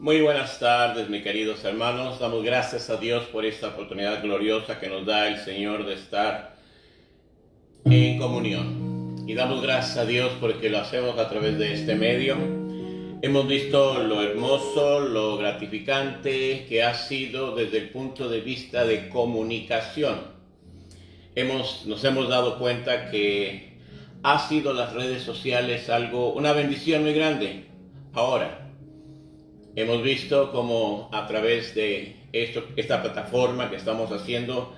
Muy buenas tardes, mis queridos hermanos. Damos gracias a Dios por esta oportunidad gloriosa que nos da el Señor de estar en comunión. Y damos gracias a Dios porque lo hacemos a través de este medio. Hemos visto lo hermoso, lo gratificante que ha sido desde el punto de vista de comunicación. Nos hemos dado cuenta que ha sido las redes sociales una bendición muy grande. Ahora, hemos visto cómo a través de esta plataforma que estamos haciendo,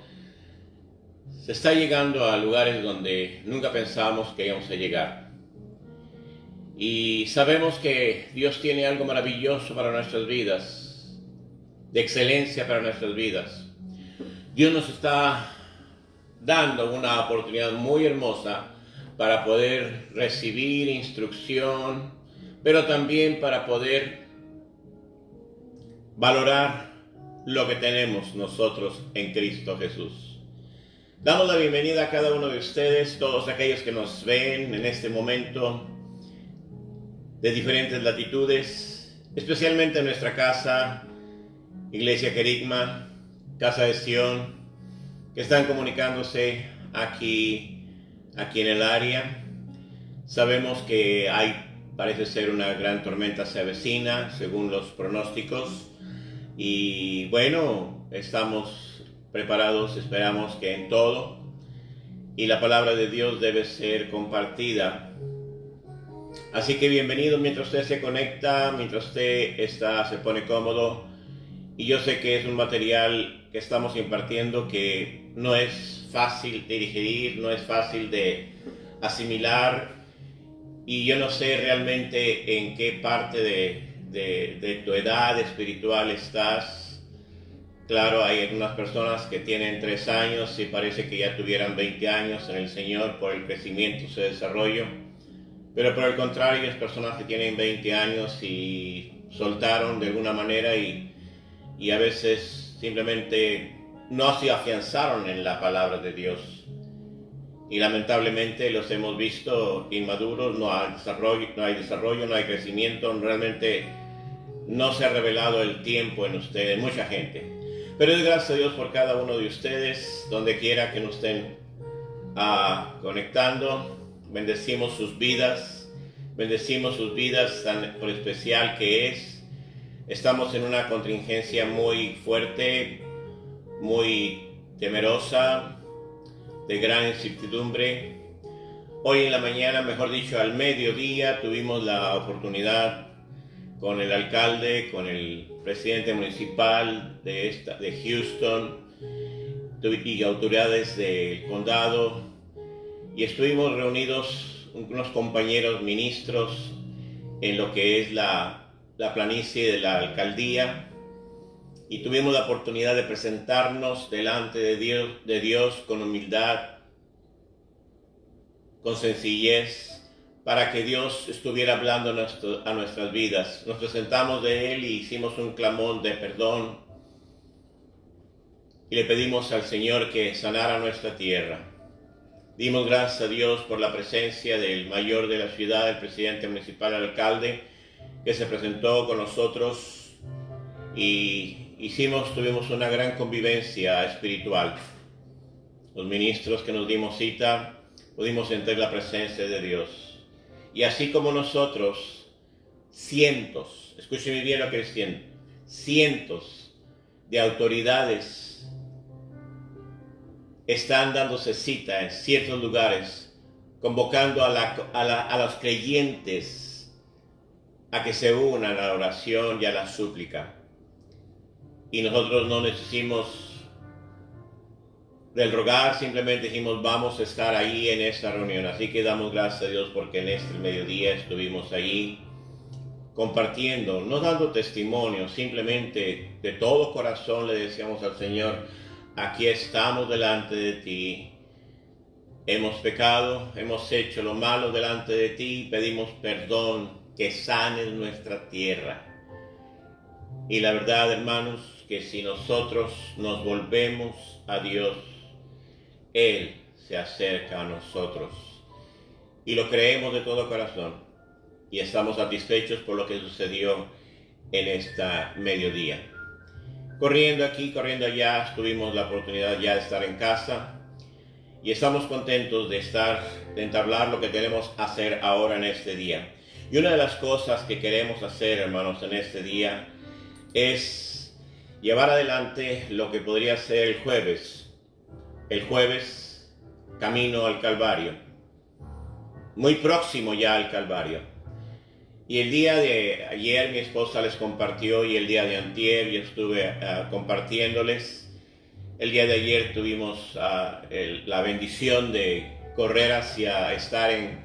se está llegando a lugares donde nunca pensábamos que íbamos a llegar. Y sabemos que Dios tiene algo maravilloso para nuestras vidas, de excelencia para nuestras vidas. Dios nos está dando una oportunidad muy hermosa para poder recibir instrucción, pero también para poder valorar lo que tenemos nosotros en Cristo Jesús. Damos la bienvenida a cada uno de ustedes, todos aquellos que nos ven en este momento de diferentes latitudes, especialmente en nuestra casa, Iglesia Querigma, Casa de Sion, que están comunicándose aquí en el área. Sabemos que parece ser una gran tormenta se avecina, según los pronósticos. Y bueno, estamos preparados, esperamos que en todo. Y la palabra de Dios debe ser compartida. Así que bienvenido mientras usted se conecta, mientras usted se pone cómodo. Y yo sé que es un material que estamos impartiendo que no es fácil de digerir, no es fácil de asimilar. Y yo no sé realmente en qué parte de tu edad espiritual estás. Claro, hay algunas personas que tienen 3 años y parece que ya tuvieran 20 años en el Señor por el crecimiento, su desarrollo. Pero por el contrario, hay personas que tienen 20 años y soltaron de alguna manera y a veces simplemente no se afianzaron en la palabra de Dios. Y lamentablemente los hemos visto inmaduros, no hay desarrollo, no hay crecimiento, realmente no se ha revelado el tiempo en ustedes, mucha gente. Pero doy gracias a Dios por cada uno de ustedes, donde quiera que nos estén conectando. Bendecimos sus vidas tan por especial que es. Estamos en una contingencia muy fuerte, muy temerosa, de gran incertidumbre. Hoy en la mañana, mejor dicho, al mediodía, tuvimos la oportunidad con el alcalde, con el presidente municipal de Houston y autoridades del condado, y estuvimos reunidos unos compañeros ministros en lo que es la planicie de la alcaldía, y tuvimos la oportunidad de presentarnos delante de Dios con humildad, con sencillez, para que Dios estuviera hablando a nuestras vidas. Nos presentamos de Él y hicimos un clamor de perdón y le pedimos al Señor que sanara nuestra tierra. Dimos gracias a Dios por la presencia del mayor de la ciudad, el presidente municipal, el alcalde, que se presentó con nosotros y tuvimos una gran convivencia espiritual. Los ministros que nos dimos cita, pudimos sentir la presencia de Dios. Y así como nosotros, cientos, escúcheme bien lo que es cientos de autoridades están dándose cita en ciertos lugares, convocando a los creyentes a que se unan a la oración y a la súplica. Y nosotros no necesitamos del rogar, simplemente dijimos vamos a estar ahí en esta reunión. Así que damos gracias a Dios porque en este mediodía estuvimos ahí compartiendo, no dando testimonio, simplemente de todo corazón le decíamos al Señor, aquí estamos delante de ti, hemos pecado, hemos hecho lo malo delante de ti, pedimos perdón, que sanes nuestra tierra. Y la verdad, hermanos, que si nosotros nos volvemos a Dios, Él se acerca a nosotros y lo creemos de todo corazón y estamos satisfechos por lo que sucedió en esta mediodía. Corriendo aquí, corriendo allá, tuvimos la oportunidad ya de estar en casa y estamos contentos de entablar lo que queremos hacer ahora en este día. Y una de las cosas que queremos hacer, hermanos, en este día es llevar adelante lo que podría ser el jueves camino al Calvario, muy próximo ya al Calvario. Y el día de ayer mi esposa les compartió y el día de antier yo estuve compartiéndoles. El día de ayer tuvimos la bendición de correr hacia estar en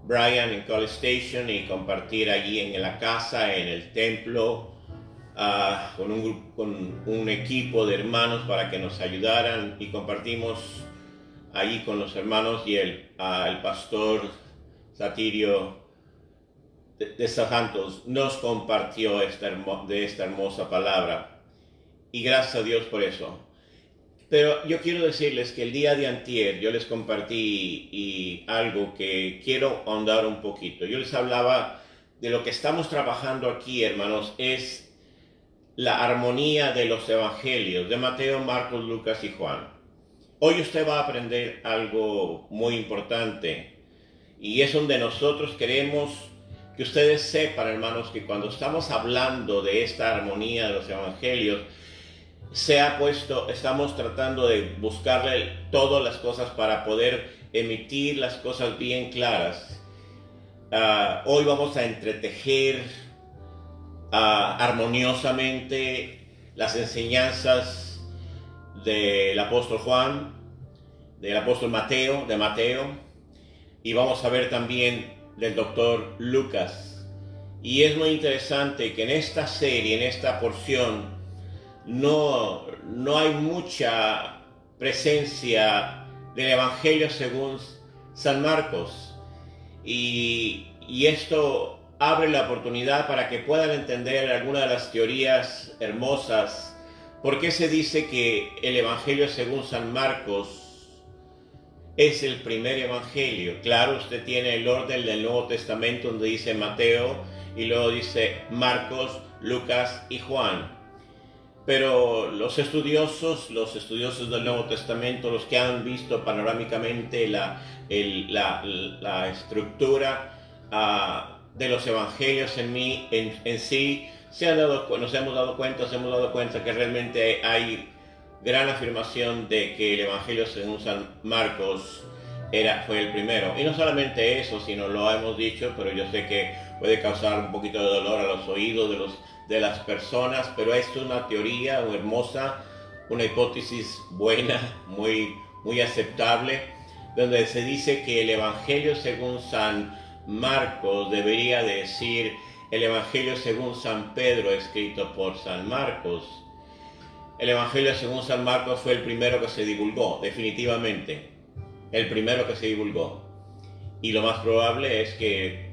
Bryan, en College Station, y compartir allí en la casa, en el templo, con un equipo de hermanos para que nos ayudaran, y compartimos allí con los hermanos, y el pastor Satirio de Santos nos compartió esta hermosa palabra, y gracias a Dios por eso. Pero yo quiero decirles que el día de antier yo les compartí algo que quiero ahondar un poquito. Yo les hablaba de lo que estamos trabajando aquí, hermanos, es la armonía de los evangelios de Mateo, Marcos, Lucas y Juan. Hoy usted va a aprender algo muy importante, y es donde nosotros queremos que ustedes sepan, hermanos, que cuando estamos hablando de esta armonía de los evangelios, estamos tratando de buscarle todas las cosas para poder emitir las cosas bien claras. Hoy vamos a entretejer armoniosamente las enseñanzas del apóstol Juan, del apóstol Mateo, y vamos a ver también del doctor Lucas. Y es muy interesante que en esta serie, en esta porción, no hay mucha presencia del Evangelio según San Marcos, y esto abre la oportunidad para que puedan entender algunas de las teorías hermosas. ¿Por qué se dice que el Evangelio según San Marcos es el primer evangelio? Claro, usted tiene el orden del Nuevo Testamento donde dice Mateo y luego dice Marcos, Lucas y Juan. Pero los estudiosos del Nuevo Testamento, los que han visto panorámicamente la estructura de los evangelios en sí, nos hemos dado cuenta que realmente hay gran afirmación de que el Evangelio según San Marcos fue el primero. Y no solamente eso, sino lo hemos dicho, pero yo sé que puede causar un poquito de dolor a los oídos de las personas, pero esto es una teoría hermosa, una hipótesis buena, muy aceptable, donde se dice que el Evangelio según San Marcos debería decir el Evangelio según San Pedro escrito por San Marcos. El Evangelio según San Marcos fue el primero que se divulgó, definitivamente, el primero que se divulgó. Y lo más probable es que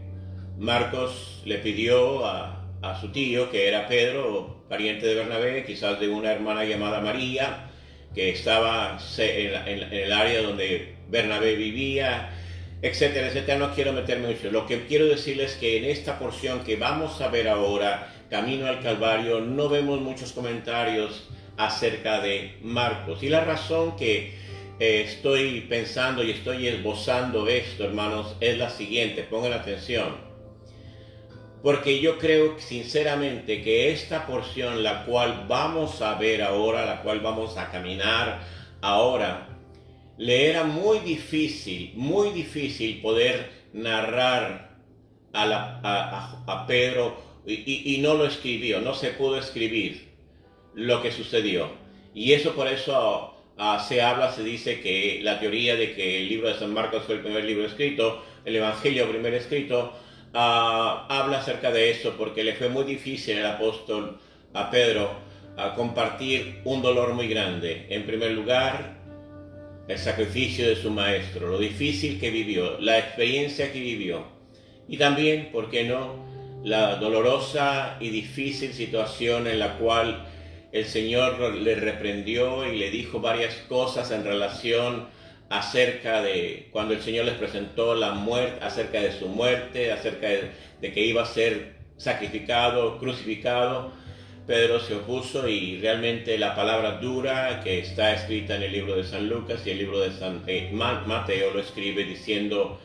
Marcos le pidió a su tío, que era Pedro, pariente de Bernabé, quizás de una hermana llamada María, que estaba en el área donde Bernabé vivía, etcétera, etcétera. No quiero meterme mucho. Lo que quiero decirles es que en esta porción que vamos a ver ahora, Camino al Calvario, no vemos muchos comentarios acerca de Marcos. Y la razón que estoy pensando y estoy esbozando esto, hermanos, es la siguiente. Pongan atención. Porque yo creo sinceramente que esta porción, la cual vamos a ver ahora, la cual vamos a caminar ahora, le era muy difícil poder narrar a Pedro, y no lo escribió, no se pudo escribir lo que sucedió. Y eso por eso se dice que la teoría de que el libro de San Marcos fue el primer libro escrito, el Evangelio primer escrito, habla acerca de eso, porque le fue muy difícil al apóstol a Pedro compartir un dolor muy grande. En primer lugar, el sacrificio de su maestro, lo difícil que vivió, la experiencia que vivió, y también, ¿por qué no?, la dolorosa y difícil situación en la cual el Señor le reprendió y le dijo varias cosas en relación acerca de cuando el Señor les presentó la muerte, acerca de su muerte, acerca de que iba a ser sacrificado, crucificado, Pedro se opuso y realmente la palabra dura que está escrita en el libro de San Lucas y el libro de San Mateo lo escribe diciendo: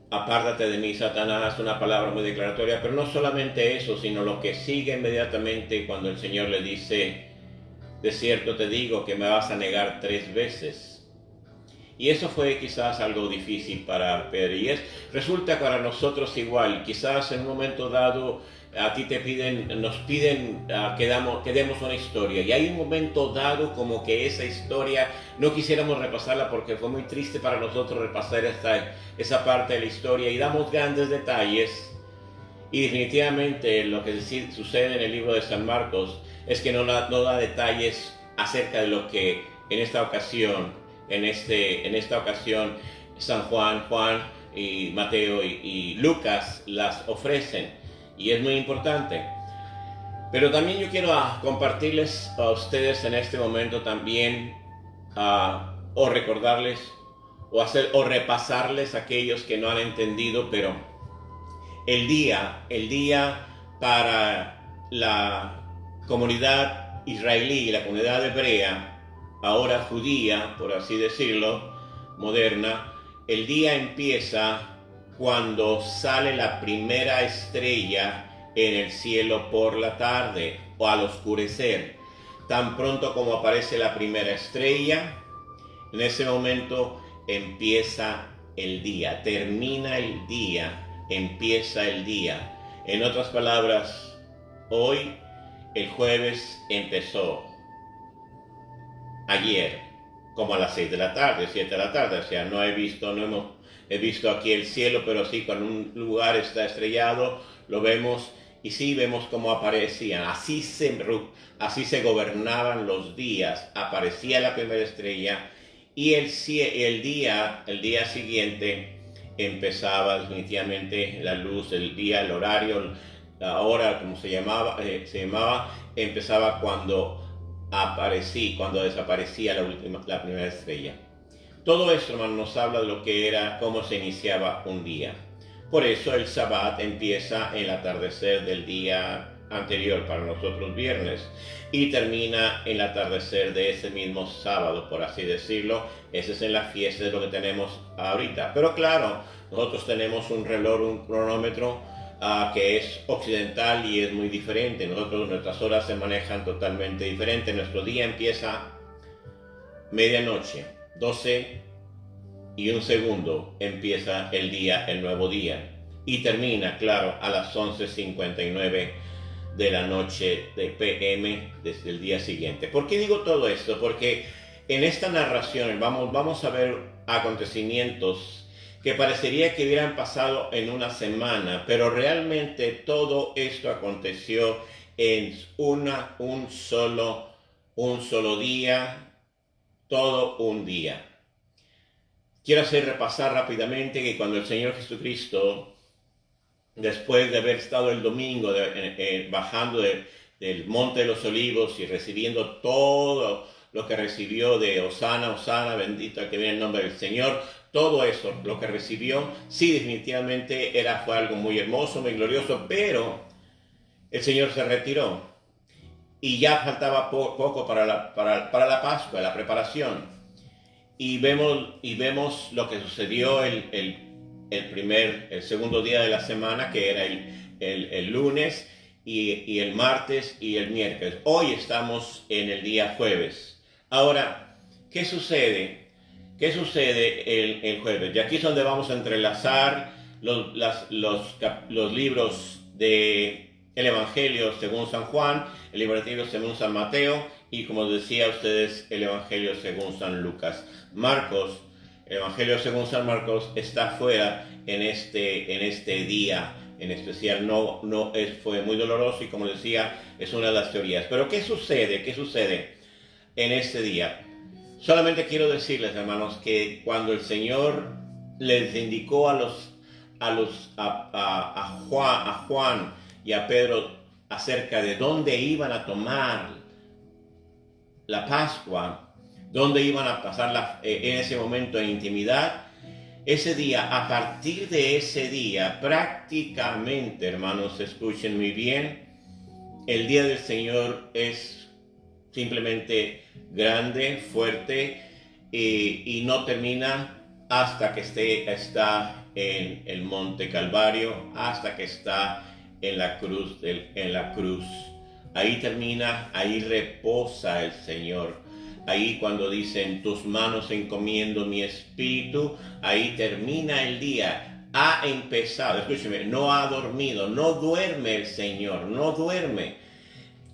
apártate de mí, Satanás, una palabra muy declaratoria, pero no solamente eso, sino lo que sigue inmediatamente cuando el Señor le dice: de cierto te digo que me vas a negar 3 veces. Y eso fue quizás algo difícil para Pedro. Y resulta para nosotros igual. Quizás en un momento dado a ti nos piden que demos una historia. Y hay un momento dado como que esa historia no quisiéramos repasarla porque fue muy triste para nosotros repasar esa parte de la historia. Y damos grandes detalles. Y definitivamente lo que sucede en el libro de San Marcos es que no da detalles acerca de lo que en esta ocasión San Juan y Mateo y Lucas las ofrecen, y es muy importante. Pero también yo quiero compartirles a ustedes en este momento también, o recordarles, o repasarles a aquellos que no han entendido, pero el día para la comunidad israelí y la comunidad hebrea, ahora judía, por así decirlo, moderna, el día empieza cuando sale la primera estrella en el cielo por la tarde o al oscurecer. Tan pronto como aparece la primera estrella, en ese momento empieza el día, termina el día, empieza el día. En otras palabras, hoy, el jueves, empezó. Ayer, como a las 6 de la tarde, 7 de la tarde, o sea, he visto aquí el cielo, pero sí, cuando un lugar está estrellado, lo vemos, y sí vemos cómo aparecían, así se gobernaban los días, aparecía la primera estrella, y el día siguiente empezaba definitivamente la luz, el día, el horario, la hora, como se llamaba, empezaba cuando desaparecía la primera estrella. Todo esto, hermano, nos habla de lo que era, cómo se iniciaba un día. Por eso el Sabbat empieza en el atardecer del día anterior, para nosotros viernes, y termina en el atardecer de ese mismo sábado, por así decirlo. Ese es en la fiesta, de lo que tenemos ahorita. Pero claro, nosotros tenemos un reloj, un cronómetro, que es occidental y es muy diferente. Nuestras horas se manejan totalmente diferente. Nuestro día empieza medianoche, 12 y un segundo empieza el día, el nuevo día, y termina, claro, a las 11:59 de la noche de PM desde el día siguiente. ¿Por qué digo todo esto? Porque en esta narración vamos a ver acontecimientos que parecería que hubieran pasado en una semana, pero realmente todo esto aconteció en un solo día, todo un día. Quiero repasar rápidamente que cuando el Señor Jesucristo, después de haber estado el domingo bajando del Monte de los Olivos y recibiendo todo lo que recibió de Hosana, Hosana, bendito el que viene en nombre del Señor, todo eso, lo que recibió, sí, definitivamente fue algo muy hermoso, muy glorioso, pero el Señor se retiró y ya faltaba poco para la Pascua, la preparación. Y vemos lo que sucedió el segundo día de la semana, que era el lunes, y el martes y el miércoles. Hoy estamos en el día jueves. Ahora, ¿qué sucede? ¿Qué sucede el jueves? Y aquí es donde vamos a entrelazar los libros del Evangelio según San Juan, el Evangelio según San Mateo, y como decía a ustedes, el Evangelio según San Lucas. Marcos, el Evangelio según San Marcos está fuera en este día en especial. Fue muy doloroso y, como decía, es una de las teorías. Pero ¿qué sucede? ¿Qué sucede en este día? Solamente quiero decirles, hermanos, que cuando el Señor les indicó a Juan y a Pedro acerca de dónde iban a tomar la Pascua, dónde iban a pasar en ese momento en intimidad, ese día, a partir de ese día, prácticamente, hermanos, escuchen muy bien, el día del Señor es simplemente grande, fuerte, y no termina hasta que está en el monte Calvario, hasta que está en la cruz. Ahí termina, ahí reposa el Señor. Ahí cuando dicen, tus manos encomiendo mi espíritu, ahí termina el día. Ha empezado, escúcheme, no ha dormido, no duerme el Señor, no duerme.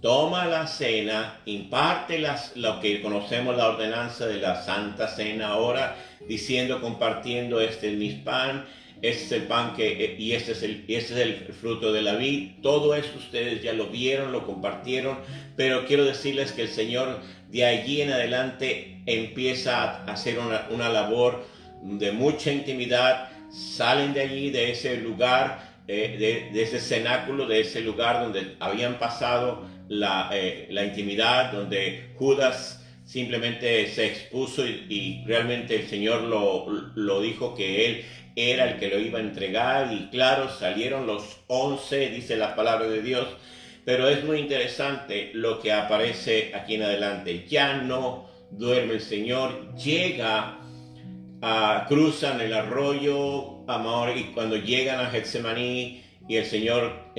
Toma la cena, imparte lo que conocemos la ordenanza de la Santa Cena ahora, diciendo, compartiendo, este es mi pan, este es el pan y este es el fruto de la vid. Todo eso ustedes ya lo vieron, lo compartieron, pero quiero decirles que el Señor de allí en adelante empieza a hacer una labor de mucha intimidad. Salen de allí, de ese lugar, de ese cenáculo, de ese lugar donde habían pasado la intimidad, donde Judas simplemente se expuso y realmente el Señor lo dijo que él era el que lo iba a entregar, y claro, salieron los 11, dice la palabra de Dios, pero es muy interesante lo que aparece aquí en adelante. Ya no duerme el Señor, cruzan el arroyo Amor, y cuando llegan a Getsemaní y el Señor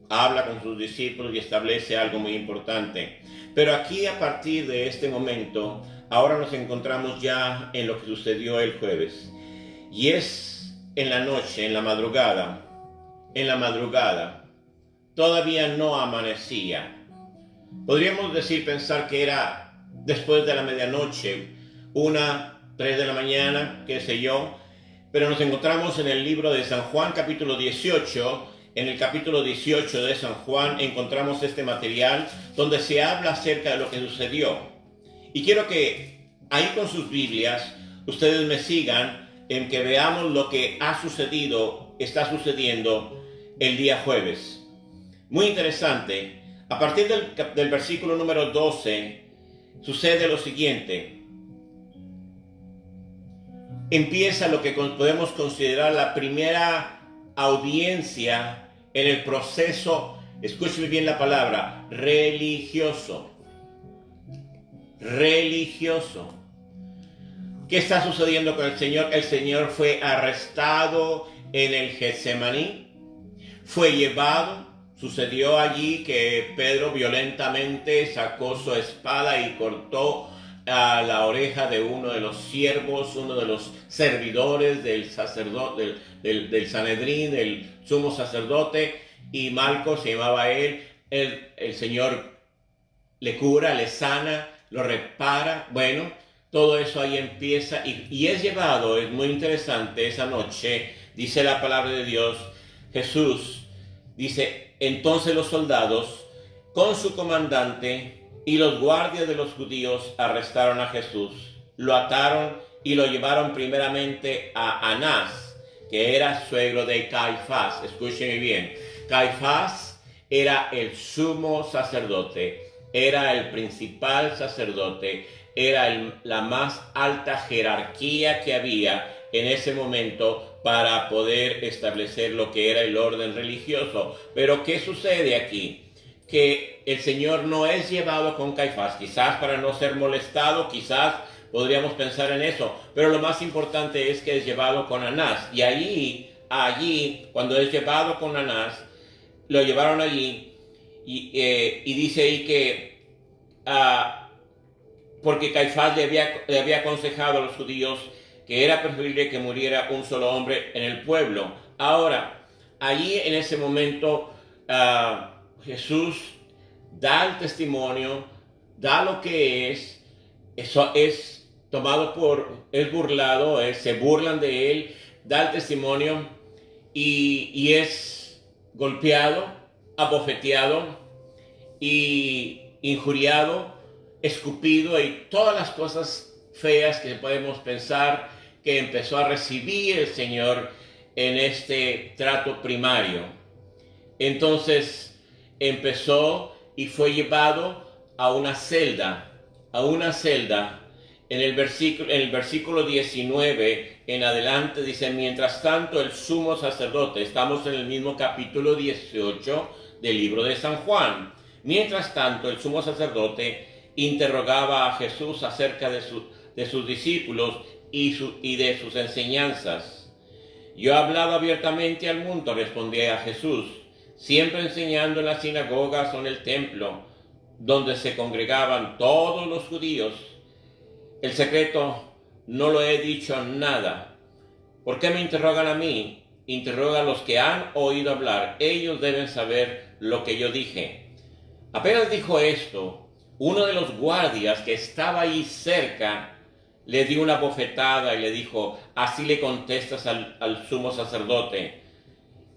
habla con sus discípulos y establece algo muy importante. Pero aquí, a partir de este momento, ahora nos encontramos ya en lo que sucedió el jueves, y es en la noche, en la madrugada, todavía no amanecía. Podríamos pensar que era después de la medianoche, 3 de la mañana, qué sé yo, pero nos encontramos en el libro de San Juan, capítulo 18. En el capítulo 18 de San Juan encontramos este material donde se habla acerca de lo que sucedió. Y quiero que ahí con sus Biblias ustedes me sigan en que veamos lo que está sucediendo el día jueves. Muy interesante. A partir del versículo número 12 sucede lo siguiente. Empieza lo que podemos considerar la primera audiencia en el proceso, escúcheme bien la palabra, religioso. ¿Qué está sucediendo con el Señor? El Señor fue arrestado en el Getsemaní, fue llevado. Sucedió allí que Pedro violentamente sacó su espada y cortó a la oreja de uno de los siervos, uno de los servidores del sacerdote, del Sanedrín, del sumo sacerdote, y Malco se llamaba él. El Señor le cura, le sana, lo repara. Bueno, todo eso ahí empieza y es llevado. Es muy interesante. Esa noche dice la palabra de Dios, Jesús dice, entonces los soldados con su comandante y los guardias de los judíos arrestaron a Jesús, lo ataron y lo llevaron primeramente a Anás, que era suegro de Caifás. Escúcheme bien, Caifás era el sumo sacerdote, era el principal sacerdote, era la más alta jerarquía que había en ese momento para poder establecer lo que era el orden religioso. Pero ¿qué sucede aquí? Que el Señor no es llevado con Caifás, quizás para no ser molestado, quizás podríamos pensar en eso, pero lo más importante es que es llevado con Anás. Y allí, cuando es llevado con Anás, lo llevaron allí y dice ahí que porque Caifás le había aconsejado a los judíos que era preferible que muriera un solo hombre en el pueblo. Ahora, allí en ese momento Jesús da el testimonio, da lo que eso es tomado es burlado, se burlan de él, da el testimonio y es golpeado, abofeteado y injuriado, escupido y todas las cosas feas que podemos pensar que empezó a recibir el Señor en este trato primario. Entonces empezó y fue llevado a una celda. En el versículo 19 en adelante, dice, mientras tanto el sumo sacerdote, estamos en el mismo capítulo 18 del libro de San Juan. Mientras tanto el sumo sacerdote interrogaba a Jesús acerca de sus discípulos y de sus enseñanzas. Yo he hablado abiertamente al mundo, respondía Jesús, siempre enseñando en las sinagogas o en el templo, donde se congregaban todos los judíos. El secreto no lo he dicho nada. ¿Por qué me interrogan a mí? Interroga a los que han oído hablar. Ellos deben saber lo que yo dije. Apenas dijo esto, uno de los guardias que estaba ahí cerca le dio una bofetada y le dijo, así le contestas al sumo sacerdote.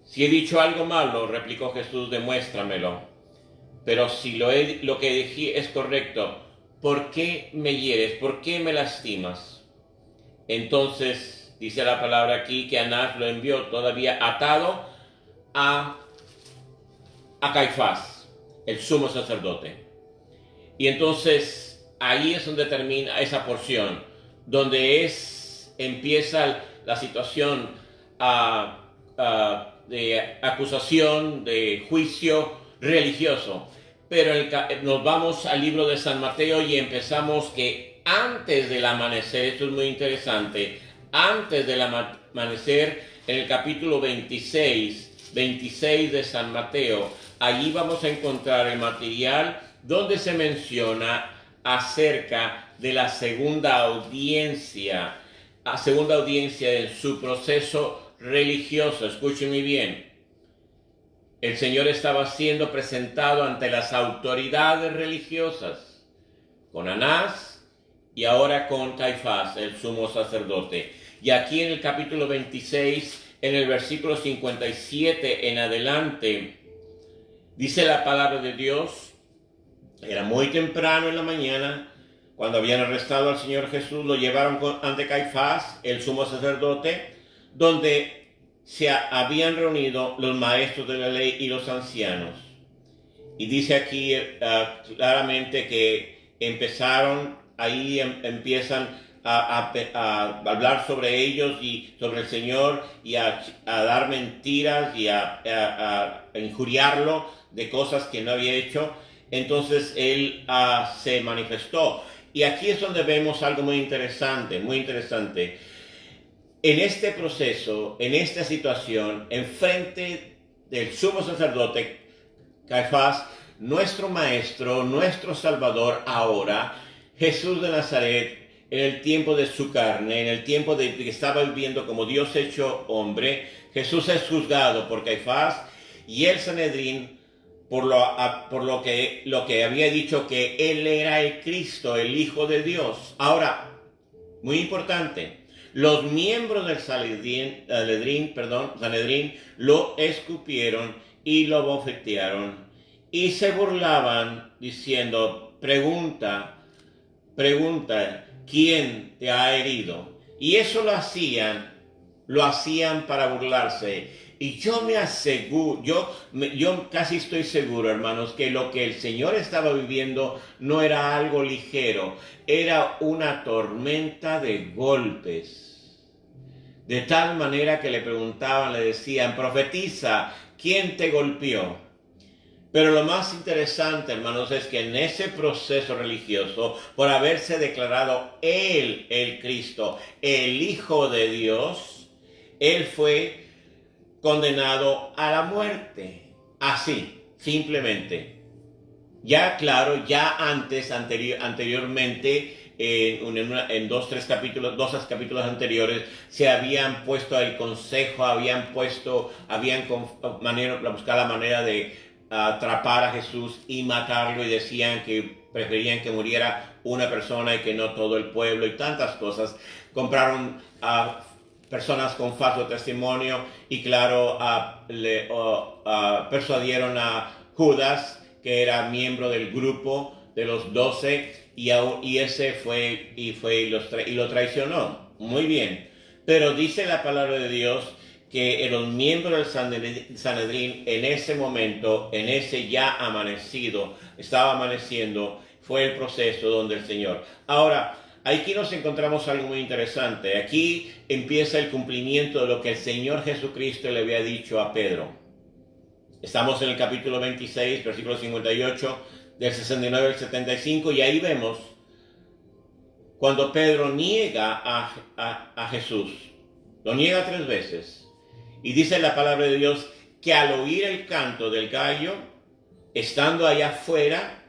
Si he dicho algo malo, replicó Jesús, demuéstramelo. Pero si lo que dije es correcto, ¿por qué me hieres? ¿Por qué me lastimas? Entonces, dice la palabra aquí que Anás lo envió todavía atado a Caifás, el sumo sacerdote. Y entonces, ahí es donde termina esa porción, donde empieza la situación de acusación, de juicio religioso. Pero nos vamos al libro de San Mateo y empezamos que antes del amanecer, esto es muy interesante, antes del amanecer, en el capítulo 26 de San Mateo, allí vamos a encontrar el material donde se menciona acerca de la segunda audiencia en su proceso religioso. Escúchenme bien. El Señor estaba siendo presentado ante las autoridades religiosas, con Anás y ahora con Caifás, el sumo sacerdote. Y aquí en el capítulo 26, en el versículo 57 en adelante, dice la palabra de Dios, era muy temprano en la mañana, cuando habían arrestado al Señor Jesús, lo llevaron ante Caifás, el sumo sacerdote, donde se habían reunido los maestros de la ley y los ancianos. Y dice aquí claramente que empiezan a hablar sobre ellos y sobre el Señor y a dar mentiras y a injuriarlo de cosas que no había hecho. Entonces él se manifestó. Y aquí es donde vemos algo muy interesante, muy interesante. En este proceso, en esta situación, enfrente del sumo sacerdote Caifás, nuestro maestro, nuestro salvador ahora, Jesús de Nazaret, en el tiempo de su carne, en el tiempo de que estaba viviendo como Dios hecho hombre, Jesús es juzgado por Caifás y el Sanedrín por lo que había dicho que él era el Cristo, el Hijo de Dios. Ahora, muy importante, los miembros del Sanedrín lo escupieron y lo bofetearon y se burlaban diciendo, pregunta, ¿quién te ha herido? Y eso lo hacían para burlarse. Y yo me aseguro, yo casi estoy seguro, hermanos, que lo que el Señor estaba viviendo no era algo ligero, era una tormenta de golpes. De tal manera que le preguntaban, le decían, profetiza, ¿quién te golpeó? Pero lo más interesante, hermanos, es que en ese proceso religioso, por haberse declarado Él el Cristo, el Hijo de Dios, Él fue condenado a la muerte. Así, simplemente. Ya claro, ya anteriormente, en dos capítulos anteriores, se habían puesto el consejo, habían buscado la manera de atrapar a Jesús y matarlo, y decían que preferían que muriera una persona y que no todo el pueblo, y tantas cosas. Compraron a personas con falso testimonio y claro, persuadieron a Judas, que era miembro del grupo de los 12, y ese fue y lo traicionó. Muy bien, pero dice la palabra de Dios que los miembros del Sanedrín en ese momento, en ese estaba amaneciendo, fue el proceso donde el Señor. Ahora, aquí nos encontramos algo muy interesante. Aquí empieza el cumplimiento de lo que el Señor Jesucristo le había dicho a Pedro. Estamos en el capítulo 26, versículo 58, del 69 al 75, y ahí vemos cuando Pedro niega a Jesús. Lo niega 3 veces. Y dice la palabra de Dios que al oír el canto del gallo, estando allá afuera,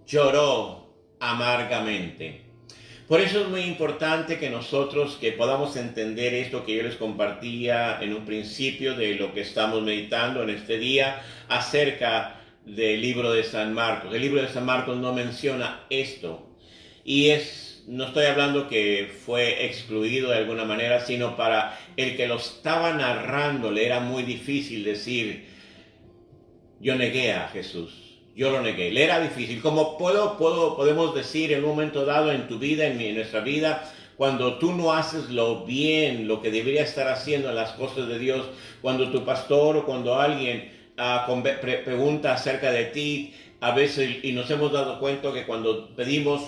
lloró amargamente. Por eso es muy importante que nosotros que podamos entender esto que yo les compartía en un principio de lo que estamos meditando en este día acerca del libro de San Marcos. El libro de San Marcos no menciona esto y no estoy hablando que fue excluido de alguna manera, sino para el que lo estaba narrando le era muy difícil decir, yo negué a Jesús. Yo lo negué, le era difícil. Como podemos decir en un momento dado en tu vida, en nuestra vida, cuando tú no haces lo bien, lo que debería estar haciendo en las cosas de Dios, cuando tu pastor o cuando alguien pregunta acerca de ti, a veces, y nos hemos dado cuenta que cuando pedimos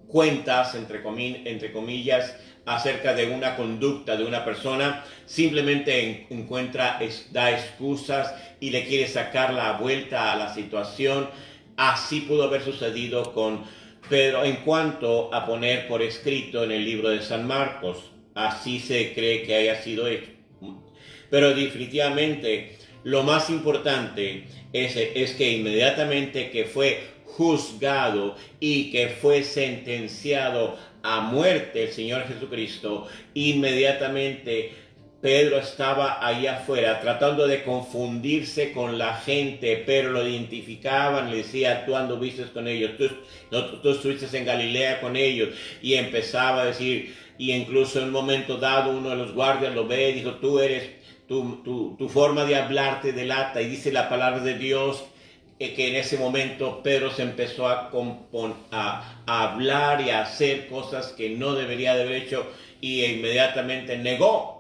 cuentas, entre comillas, acerca de una conducta de una persona, simplemente da excusas y le quiere sacar la vuelta a la situación. Así pudo haber sucedido con Pedro en cuanto a poner por escrito en el libro de San Marcos. Así se cree que haya sido hecho. Pero definitivamente lo más importante es que inmediatamente que fue juzgado y que fue sentenciado a muerte el Señor Jesucristo, inmediatamente Pedro estaba allá afuera tratando de confundirse con la gente, pero lo identificaban, le decía, tú anduviste con ellos, tú estuviste en Galilea con ellos, y empezaba a decir, y incluso en un momento dado uno de los guardias lo ve y dijo, tu forma de hablar te delata, y dice la palabra de Dios que en ese momento Pedro se empezó a hablar y a hacer cosas que no debería de haber hecho, y inmediatamente negó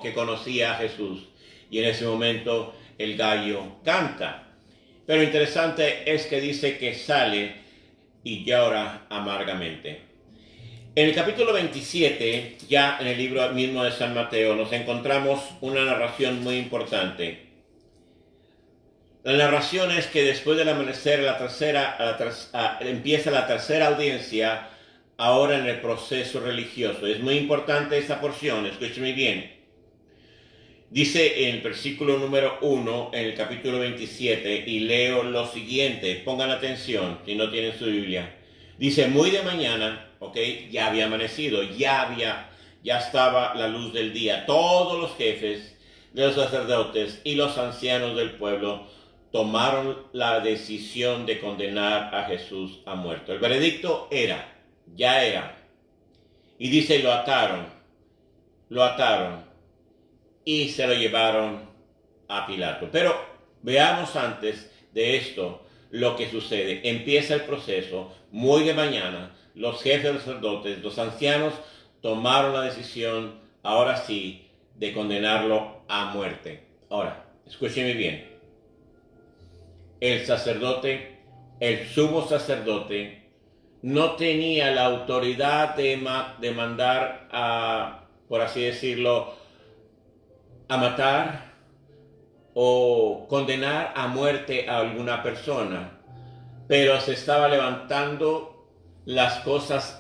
que conocía a Jesús, y en ese momento el gallo canta. Pero interesante es que dice que sale y llora amargamente. En el capítulo 27, ya en el libro mismo de San Mateo, nos encontramos una narración muy importante. La narración es que después del amanecer, empieza la tercera audiencia, ahora en el proceso religioso. Es muy importante esta porción, escúcheme bien. Dice en el versículo número 1, en el capítulo 27, y leo lo siguiente, pongan atención si no tienen su Biblia. Dice, muy de mañana, ya había amanecido, ya estaba la luz del día. Todos los jefes de los sacerdotes y los ancianos del pueblo tomaron la decisión de condenar a Jesús a muerte. El veredicto ya era. Y dice, lo ataron y se lo llevaron a Pilato. Pero veamos antes de esto lo que sucede. Empieza el proceso, muy de mañana, los jefes de los sacerdotes, los ancianos, tomaron la decisión, ahora sí, de condenarlo a muerte. Ahora, escúcheme bien. El sumo sacerdote, no tenía la autoridad de mandar por así decirlo, a matar o condenar a muerte a alguna persona, pero se estaba levantando las cosas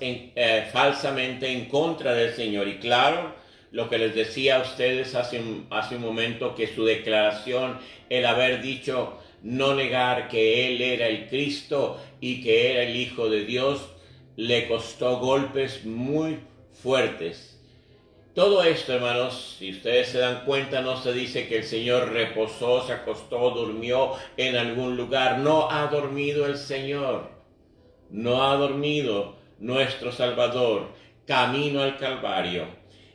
falsamente en contra del Señor. Y claro, lo que les decía a ustedes hace un momento, que su declaración, el haber dicho, no negar que Él era el Cristo y que era el Hijo de Dios, le costó golpes muy fuertes. Todo esto, hermanos, si ustedes se dan cuenta, no se dice que el Señor reposó, se acostó, durmió en algún lugar. No ha dormido el Señor. No ha dormido nuestro Salvador, camino al Calvario.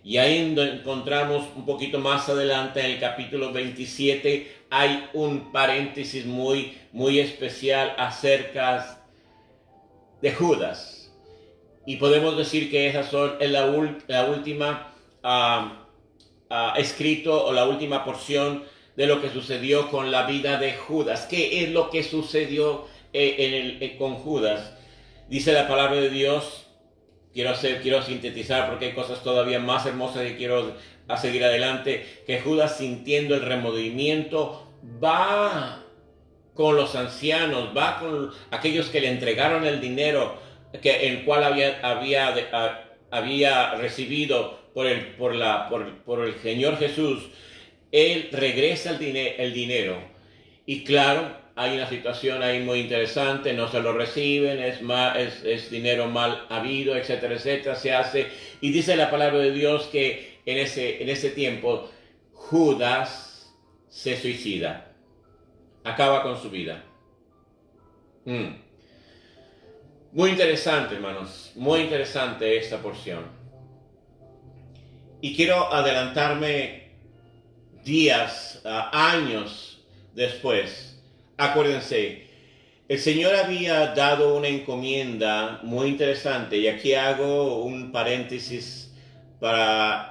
Y ahí encontramos un poquito más adelante, en el capítulo 27, hay un paréntesis muy, muy especial acerca de Judas. Y podemos decir que esa es la última escrito, o la última porción de lo que sucedió con la vida de Judas. ¿Qué es lo que sucedió con Judas? Dice la palabra de Dios quiero sintetizar porque hay cosas todavía más hermosas que quiero a seguir adelante, que Judas, sintiendo el remordimiento, va con los ancianos, va con aquellos que le entregaron el dinero el cual había recibido por el Señor Jesús. Él regresa el dinero. Y claro, hay una situación ahí muy interesante, no se lo reciben, es dinero mal habido, etcétera, etcétera, se hace. Y dice la palabra de Dios que en ese tiempo Judas se suicida, acaba con su vida. Muy interesante, hermanos, muy interesante esta porción. Y quiero adelantarme días, años después. Acuérdense, el Señor había dado una encomienda muy interesante, y aquí hago un paréntesis para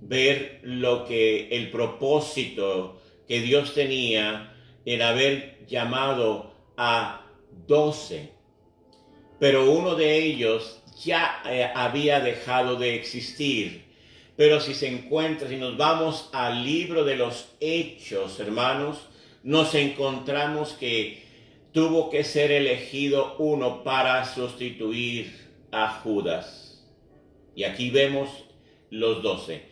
ver el propósito que Dios tenía en haber llamado a 12. Pero uno de ellos ya había dejado de existir. Pero si nos vamos al libro de los Hechos, hermanos, nos encontramos que tuvo que ser elegido uno para sustituir a Judas. Y aquí vemos los 12.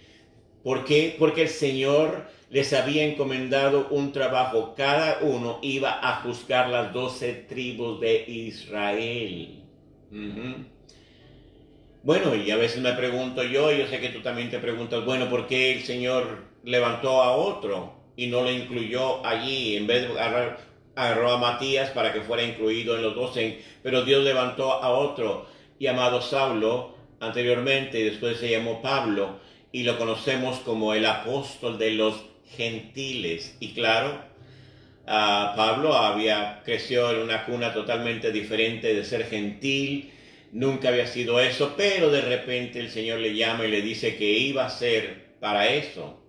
¿Por qué? Porque el Señor les había encomendado un trabajo. Cada uno iba a juzgar las 12 tribus de Israel. Bueno, y a veces me pregunto yo sé que tú también te preguntas, bueno, ¿por qué el Señor levantó a otro y no lo incluyó allí? En vez de agarró a Matías para que fuera incluido en los 12, pero Dios levantó a otro llamado Saulo anteriormente, y después se llamó Pablo, y lo conocemos como el apóstol de los gentiles. Y claro, Pablo creció en una cuna totalmente diferente de ser gentil, nunca había sido eso, pero de repente el Señor le llama y le dice que iba a ser para eso.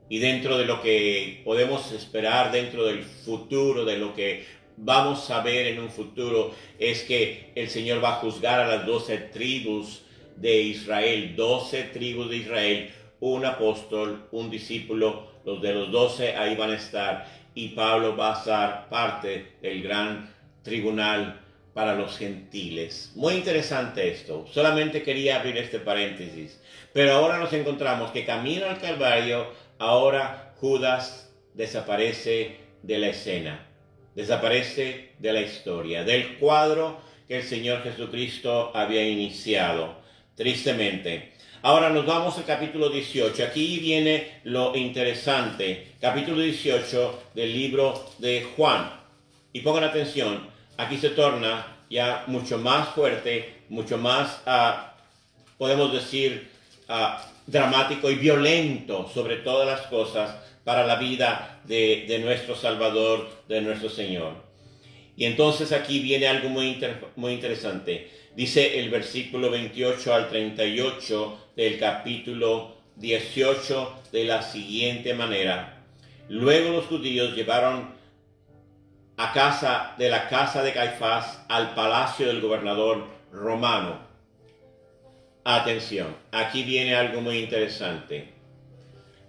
Y dentro de lo que podemos esperar, dentro del futuro, de lo que vamos a ver en un futuro, es que el Señor va a juzgar a las 12 tribus de Israel, 12 tribus de Israel, un apóstol, un discípulo, los de los 12 ahí van a estar. Y Pablo va a ser parte del gran tribunal para los gentiles. Muy interesante esto. Solamente quería abrir este paréntesis. Pero ahora nos encontramos que camino al Calvario, ahora Judas desaparece de la escena. Desaparece de la historia, del cuadro que el Señor Jesucristo había iniciado. Tristemente. Ahora nos vamos al capítulo 18. Aquí viene lo interesante. Capítulo 18 del libro de Juan. Y pongan atención, aquí se torna ya mucho más fuerte, mucho más, podemos decir, dramático y violento sobre todas las cosas para la vida de nuestro Salvador, de nuestro Señor. Y entonces aquí viene algo muy interesante. Dice el versículo 28 al 38 del capítulo 18 de la siguiente manera. Luego los judíos llevaron de la casa de Caifás al palacio del gobernador romano. Atención, aquí viene algo muy interesante.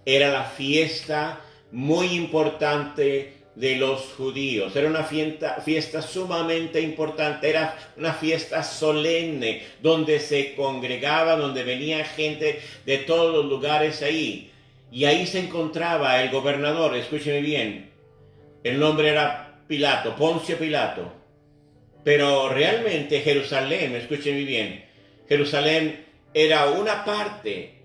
Era la fiesta muy importante de los judíos. Era una fiesta sumamente importante, era una fiesta solemne, donde se congregaba, donde venía gente de todos los lugares ahí. Y ahí se encontraba el gobernador, escúcheme bien, el nombre era Pilato, Poncio Pilato. Pero realmente Jerusalén, escúcheme bien, Jerusalén era una parte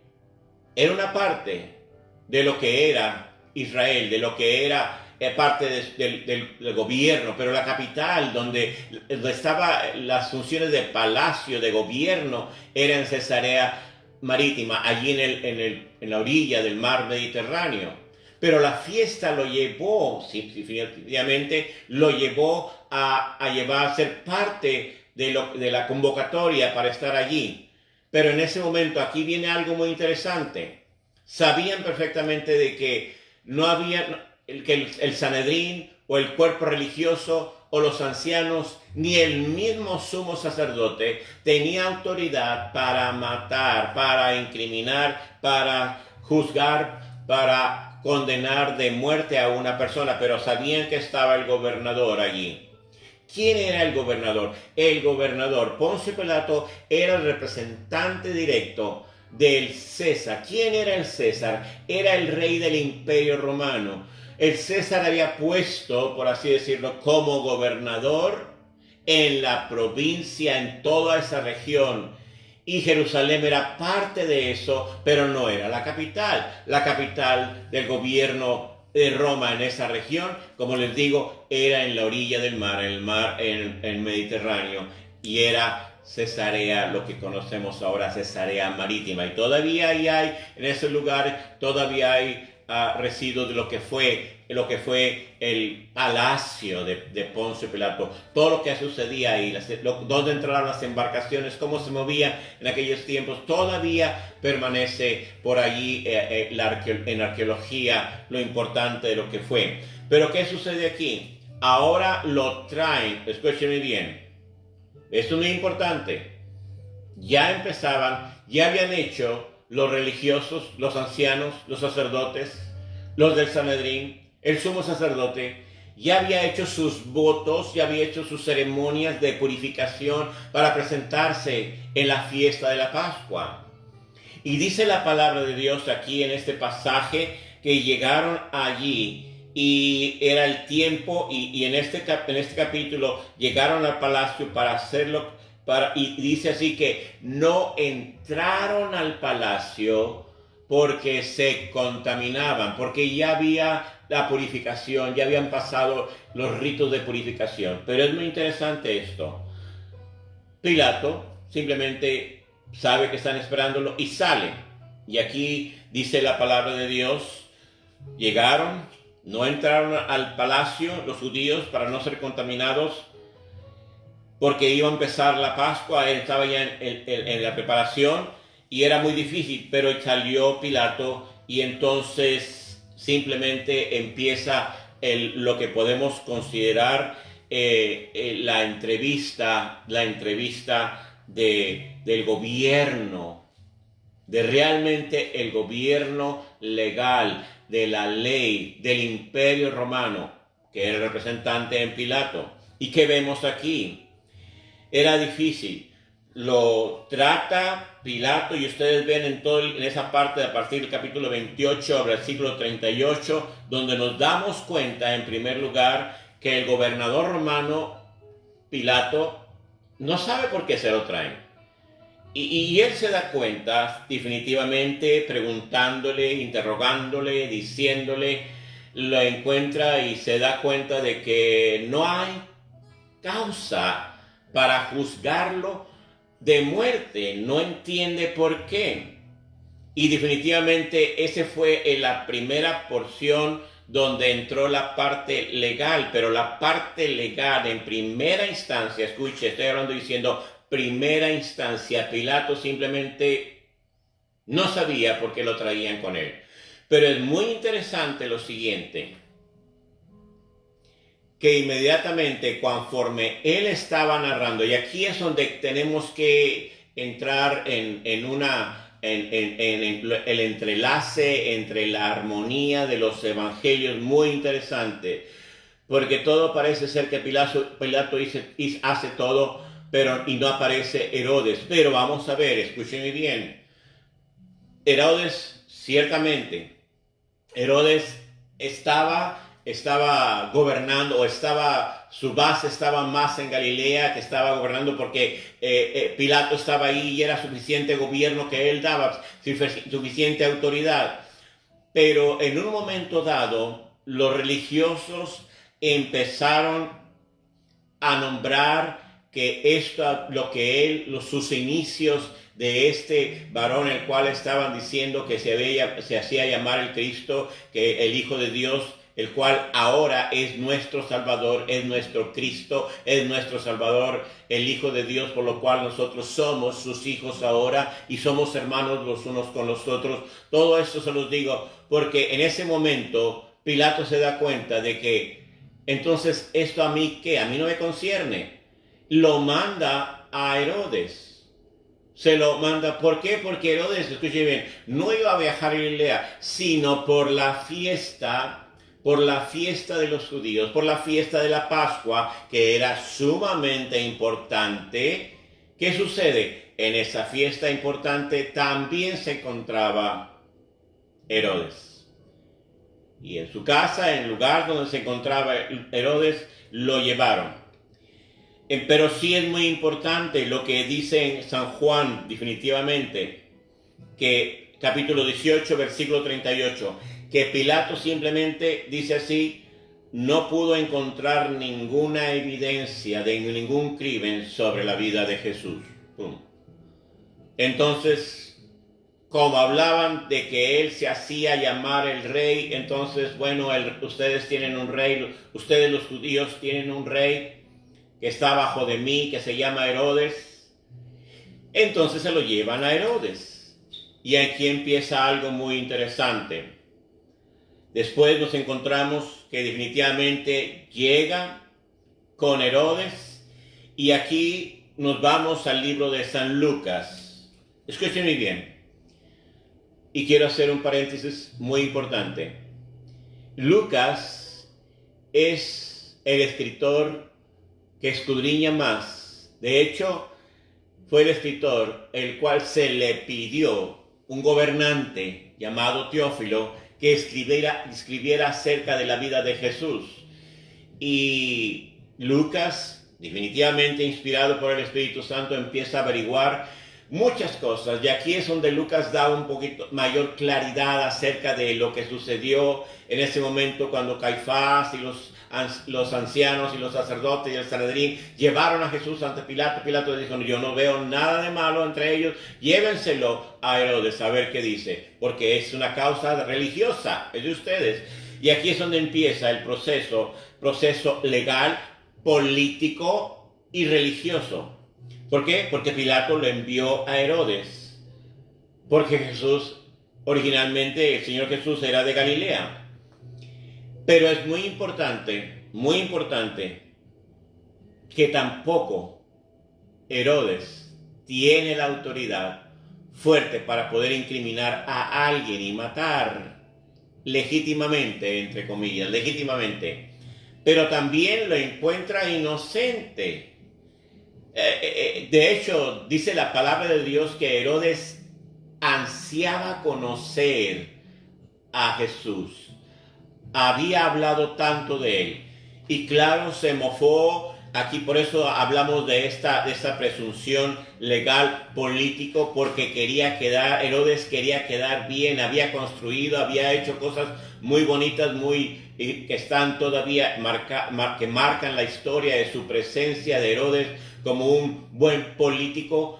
de lo que era Israel, de lo que era parte del gobierno, pero la capital donde estaban las funciones de palacio, de gobierno, era en Cesarea Marítima, allí en la orilla del mar Mediterráneo. Pero la fiesta lo llevó, definitivamente, lo llevó a ser parte de la convocatoria para estar allí. Pero en ese momento, aquí viene algo muy interesante. Sabían perfectamente de que no había, que el Sanedrín o el cuerpo religioso o los ancianos, ni el mismo sumo sacerdote tenía autoridad para matar, para incriminar, para juzgar, para condenar de muerte a una persona, pero sabían que estaba el gobernador allí. ¿Quién era el gobernador? El gobernador Poncio Pilato era el representante directo del César. ¿Quién era el César? Era el rey del Imperio Romano. El César había puesto, por así decirlo, como gobernador en la provincia, en toda esa región. Y Jerusalén era parte de eso, pero no era la capital. La capital del gobierno de Roma en esa región, como les digo, era en la orilla del mar, en el Mediterráneo, y era Cesarea, lo que conocemos ahora, Cesarea Marítima. Y todavía ahí hay, en ese lugar, todavía hay residuos de lo que fue el palacio de Poncio Pilato, todo lo que sucedía ahí, dónde entraron las embarcaciones, cómo se movía en aquellos tiempos, todavía permanece por allí en arqueología lo importante de lo que fue. Pero ¿qué sucede aquí? Ahora lo traen, escúchenme bien, esto es muy importante, ya habían hecho los religiosos, los ancianos, los sacerdotes, los del Sanedrín, el sumo sacerdote, ya había hecho sus votos, ya había hecho sus ceremonias de purificación para presentarse en la fiesta de la Pascua. Y dice la palabra de Dios aquí en este pasaje que llegaron allí y era el tiempo y en este capítulo llegaron al palacio para hacerlo. Y dice así que no entraron al palacio porque se contaminaban, porque ya había la purificación, ya habían pasado los ritos de purificación. Pero es muy interesante esto. Pilato simplemente sabe que están esperándolo y sale. Y aquí dice la palabra de Dios, llegaron, no entraron al palacio los judíos para no ser contaminados, porque iba a empezar la Pascua, él estaba ya en la preparación y era muy difícil, pero salió Pilato y entonces simplemente empieza lo que podemos considerar la entrevista del gobierno, de realmente el gobierno legal, de la ley, del Imperio Romano, que era el representante en Pilato. ¿Y qué vemos aquí? Era difícil. Lo trata Pilato y ustedes ven en esa parte a partir del capítulo 28 al versículo 38, donde nos damos cuenta en primer lugar que el gobernador romano Pilato no sabe por qué se lo traen. Y él se da cuenta definitivamente preguntándole, interrogándole, diciéndole, lo encuentra y se da cuenta de que no hay causa para juzgarlo de muerte, no entiende por qué. Y definitivamente ese fue la primera porción donde entró la parte legal, pero la parte legal en primera instancia, escuche, estoy hablando diciendo primera instancia, Pilato simplemente no sabía por qué lo traían con él. Pero es muy interesante lo siguiente, que inmediatamente conforme él estaba narrando, y aquí es donde tenemos que entrar en el entrelace entre la armonía de los evangelios, muy interesante, porque todo parece ser que Pilato hace todo, y no aparece Herodes. Pero vamos a ver, escúchenme bien, Herodes estaba gobernando, su base estaba más en Galilea, que estaba gobernando porque Pilato estaba ahí y era suficiente gobierno que él daba, suficiente autoridad. Pero en un momento dado, los religiosos empezaron a nombrar que sus inicios de este varón, el cual estaban diciendo que se hacía llamar el Cristo, que el Hijo de Dios, el cual ahora es nuestro Salvador, es nuestro Cristo, es nuestro Salvador, el Hijo de Dios, por lo cual nosotros somos sus hijos ahora y somos hermanos los unos con los otros. Todo esto se los digo porque en ese momento Pilato se da cuenta de que Entonces, ¿esto a mí qué? A mí no me concierne. Lo manda a Herodes. Se lo manda, ¿por qué? Porque Herodes, escuche bien, no iba a viajar a Galilea, sino por la fiesta de los judíos, por la fiesta de la Pascua, que era sumamente importante. ¿Qué sucede? En esa fiesta importante también se encontraba Herodes. Y en su casa, en el lugar donde se encontraba Herodes, lo llevaron. Pero sí es muy importante lo que dice en San Juan, definitivamente, que capítulo 18, versículo 38, que Pilato simplemente dice así: no pudo encontrar ninguna evidencia de ningún crimen sobre la vida de Jesús. Entonces, como hablaban de que él se hacía llamar el rey, entonces, bueno, ustedes tienen un rey, ustedes los judíos tienen un rey que está bajo de mí, que se llama Herodes. Entonces se lo llevan a Herodes. Y aquí empieza algo muy interesante. Después nos encontramos que definitivamente llega con Herodes. Y aquí nos vamos al libro de San Lucas. Escúchenme bien. Y quiero hacer un paréntesis muy importante. Lucas es el escritor que escudriña más. De hecho, fue el escritor el cual se le pidió un gobernante llamado Teófilo que escribiera acerca de la vida de Jesús. Y Lucas, definitivamente inspirado por el Espíritu Santo, empieza a averiguar muchas cosas. Y aquí es donde Lucas da un poquito mayor claridad acerca de lo que sucedió en ese momento cuando Caifás y los ancianos y los sacerdotes y el Sanedrín llevaron a Jesús ante Pilato. Pilato dijo: yo no veo nada de malo entre ellos, llévenselo a Herodes a ver qué dice, porque es una causa religiosa, es de ustedes. Y aquí es donde empieza el proceso legal, político y religioso. ¿Por qué? Porque Pilato lo envió a Herodes, porque Jesús, originalmente el Señor Jesús era de Galilea. Pero es muy importante que tampoco Herodes tiene la autoridad fuerte para poder incriminar a alguien y matar legítimamente, entre comillas, legítimamente. Pero también lo encuentra inocente. De hecho, dice la palabra de Dios que Herodes ansiaba conocer a Jesús. Había hablado tanto de él. Y claro, se mofó. Aquí por eso hablamos de esta presunción legal político, porque Herodes quería quedar bien, había construido, había hecho cosas muy bonitas, que están todavía que marcan la historia de su presencia de Herodes como un buen político.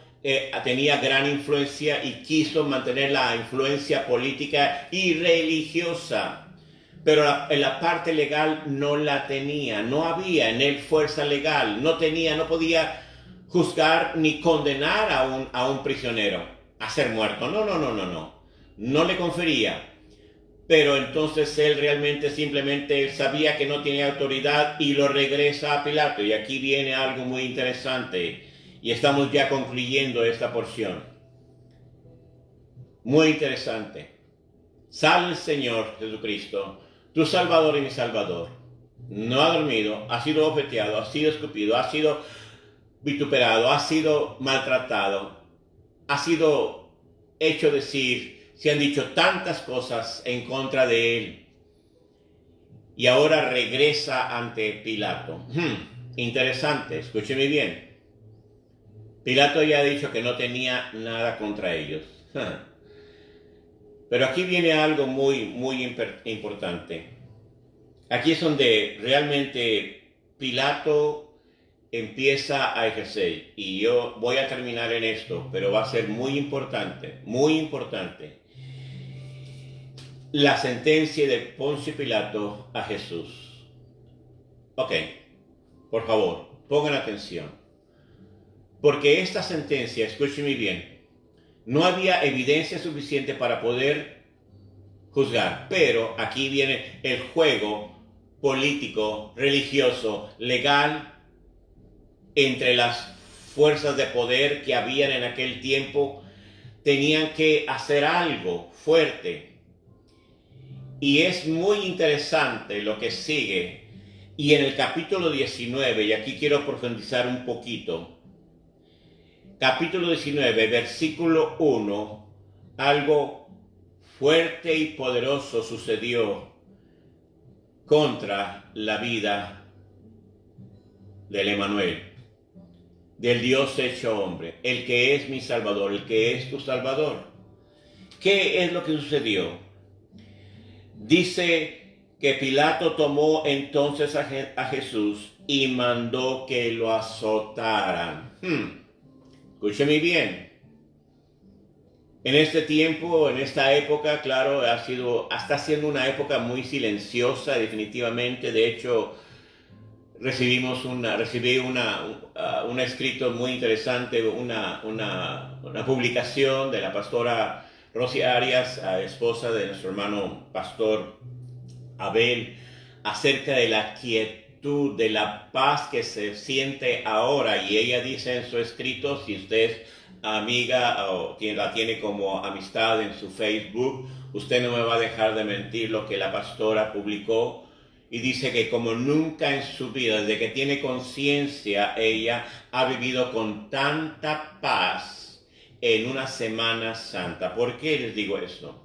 Tenía gran influencia y quiso mantener la influencia política y religiosa. Pero en la parte legal no la tenía, no había en él fuerza legal, no podía juzgar ni condenar a un prisionero a ser muerto. No le confería. Pero entonces él realmente simplemente sabía que no tenía autoridad y lo regresa a Pilato. Y aquí viene algo muy interesante y estamos ya concluyendo esta porción. Muy interesante. Sale el Señor Jesucristo, tu Salvador y mi Salvador. No ha dormido, ha sido objeteado, ha sido escupido, ha sido vituperado, ha sido maltratado, ha sido hecho decir, se han dicho tantas cosas en contra de él. Y ahora regresa ante Pilato. Interesante, escúcheme bien. Pilato ya ha dicho que no tenía nada contra ellos. Pero aquí viene algo muy importante. Aquí es donde realmente Pilato empieza a ejercer. Y yo voy a terminar en esto, pero va a ser muy importante. La sentencia de Poncio Pilato a Jesús. Ok, por favor, pongan atención. Porque esta sentencia, escúchenme bien, no había evidencia suficiente para poder juzgar, pero aquí viene el juego político, religioso, legal, entre las fuerzas de poder que habían en aquel tiempo, tenían que hacer algo fuerte. Y es muy interesante lo que sigue. Y en el capítulo 19, y aquí quiero profundizar un poquito, capítulo 19, versículo 1, algo fuerte y poderoso sucedió contra la vida del Emmanuel, del Dios hecho hombre, el que es mi Salvador, el que es tu Salvador. ¿Qué es lo que sucedió? Dice que Pilato tomó entonces a Jesús y mandó que lo azotaran. Escúcheme bien. En este tiempo, en esta época, claro, está siendo una época muy silenciosa, definitivamente. De hecho, recibí un escrito muy interesante, una publicación de la pastora Rosy Arias, esposa de nuestro hermano pastor Abel, acerca de la quietud, de la paz que se siente ahora. Y ella dice en su escrito, si usted es amiga o la tiene como amistad en su Facebook, usted no me va a dejar de mentir lo que la pastora publicó. Y dice que como nunca en su vida, desde que tiene conciencia, ella ha vivido con tanta paz en una Semana Santa. ¿Por qué les digo esto?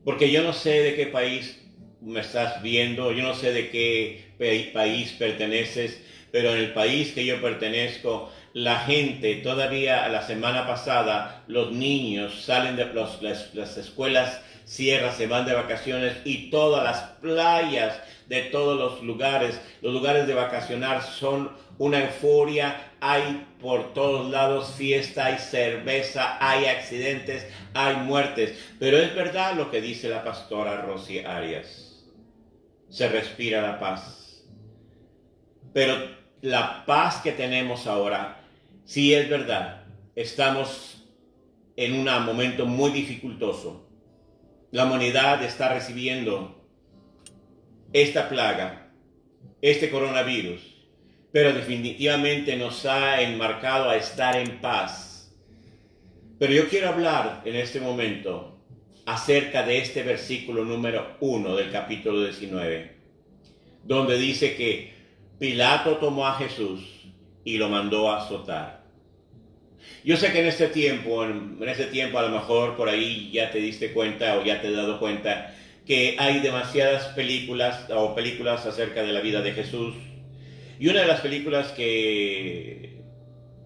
Porque yo no sé de qué país me estás viendo, yo no sé de qué país perteneces, pero en el país que yo pertenezco, la gente todavía la semana pasada, los niños salen de las escuelas, cierran, se van de vacaciones y todas las playas de todos los lugares de vacacionar son una euforia, hay por todos lados fiesta, hay cerveza, hay accidentes, hay muertes. Pero es verdad lo que dice la pastora Rosy Arias. Se respira la paz. Pero la paz que tenemos ahora, sí es verdad, estamos en un momento muy dificultoso. La humanidad está recibiendo esta plaga, este coronavirus, pero definitivamente nos ha enmarcado a estar en paz. Pero yo quiero hablar en este momento acerca de este versículo número 1 del capítulo 19, donde dice que Pilato tomó a Jesús y lo mandó a azotar. Yo sé que en este tiempo a lo mejor por ahí ya te diste cuenta o ya te has dado cuenta que hay demasiadas películas acerca de la vida de Jesús. Y una de las películas que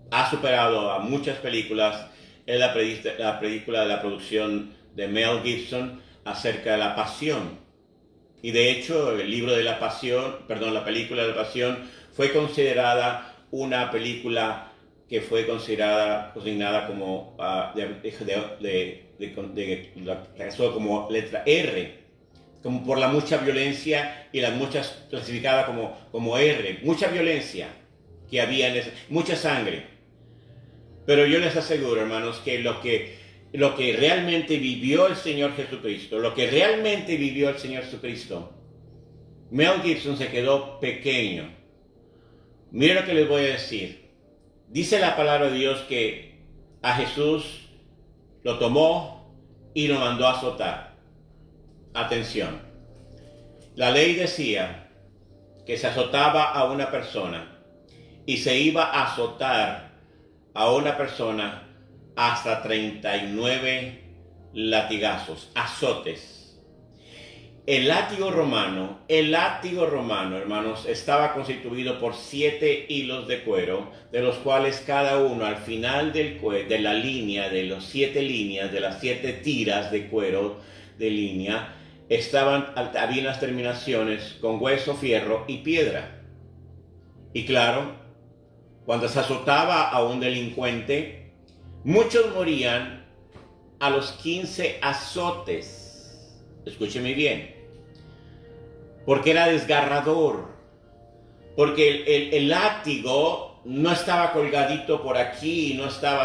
ha superado a muchas películas es la película de la producción de Mel Gibson acerca de la Pasión. Y de hecho, la película de la Pasión fue considerada una película que fue consignada como como letra R, como por la mucha violencia y clasificada como R, mucha violencia que había mucha sangre. Pero yo les aseguro, hermanos, que lo que realmente vivió el Señor Jesucristo, Mel Gibson se quedó pequeño. Mira lo que les voy a decir. Dice la palabra de Dios que a Jesús lo tomó y lo mandó a azotar. Atención. La ley decía que se azotaba a una persona y se iba a azotar a una persona hasta 39 latigazos, azotes. El látigo romano, hermanos, estaba constituido por 7 hilos de cuero, de los cuales cada uno al final de la línea, de las 7 líneas, de las 7 tiras de cuero de línea, había las terminaciones con hueso, fierro y piedra. Y claro, cuando se azotaba a un delincuente, muchos morían a los 15 azotes. Escúcheme bien. Porque era desgarrador. Porque el látigo no estaba colgadito por aquí,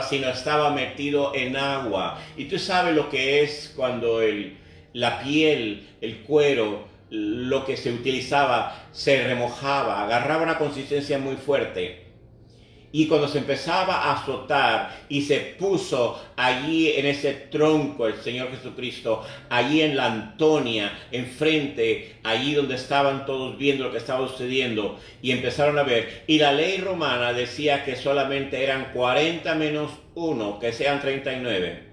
sino estaba metido en agua. Y tú sabes lo que es cuando la piel, el cuero, lo que se utilizaba se remojaba, agarraba una consistencia muy fuerte. Y cuando se empezaba a azotar y se puso allí en ese tronco el Señor Jesucristo, allí en la Antonia, enfrente, allí donde estaban todos viendo lo que estaba sucediendo, y empezaron a ver. Y la ley romana decía que solamente eran 40 menos 1, que sean 39.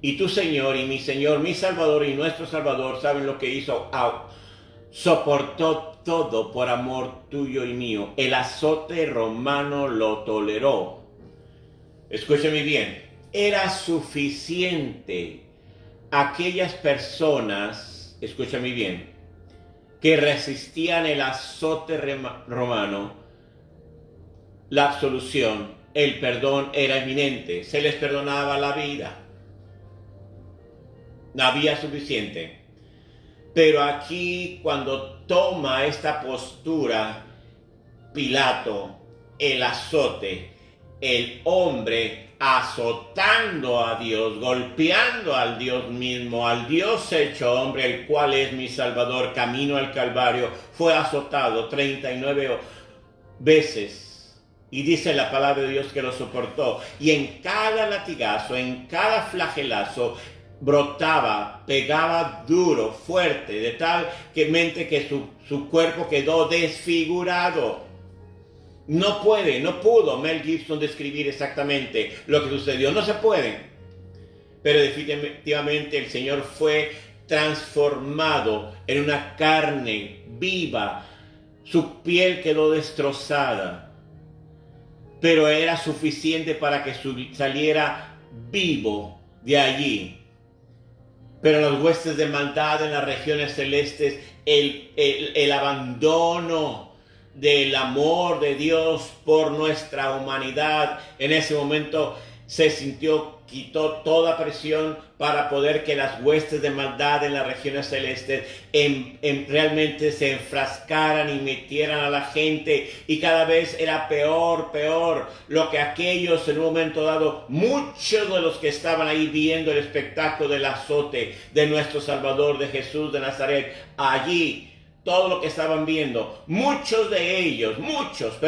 Y tu Señor y mi Señor, mi Salvador y nuestro Salvador, saben lo que hizo. Soportó todo por amor tuyo y mío. El azote romano lo toleró. Escúchame bien. Era suficiente aquellas personas, escúchame bien, que resistían el azote romano. La absolución, el perdón era eminente. Se les perdonaba la vida. No había suficiente. Pero aquí, cuando toma esta postura Pilato, el azote, el hombre azotando a Dios, golpeando al Dios mismo, al Dios hecho hombre, el cual es mi Salvador, camino al Calvario, fue azotado 39 veces. Y dice la palabra de Dios que lo soportó. Y en cada latigazo, en cada flagelazo, brotaba, pegaba duro, fuerte, de tal que su cuerpo quedó desfigurado. No pudo Mel Gibson describir exactamente lo que sucedió, no se puede. Pero definitivamente el Señor fue transformado en una carne viva, su piel quedó destrozada, pero era suficiente para que saliera vivo de allí. Pero las huestes de maldad en las regiones celestes, el abandono del amor de Dios por nuestra humanidad, en ese momento se sintió, quitó toda presión para poder que las huestes de maldad en las regiones celestes realmente se enfrascaran y metieran a la gente, y cada vez era peor lo que aquellos en un momento dado, muchos de los que estaban ahí viendo el espectáculo del azote de nuestro Salvador, de Jesús de Nazaret, allí, todo lo que estaban viendo, muchos de ellos, muchos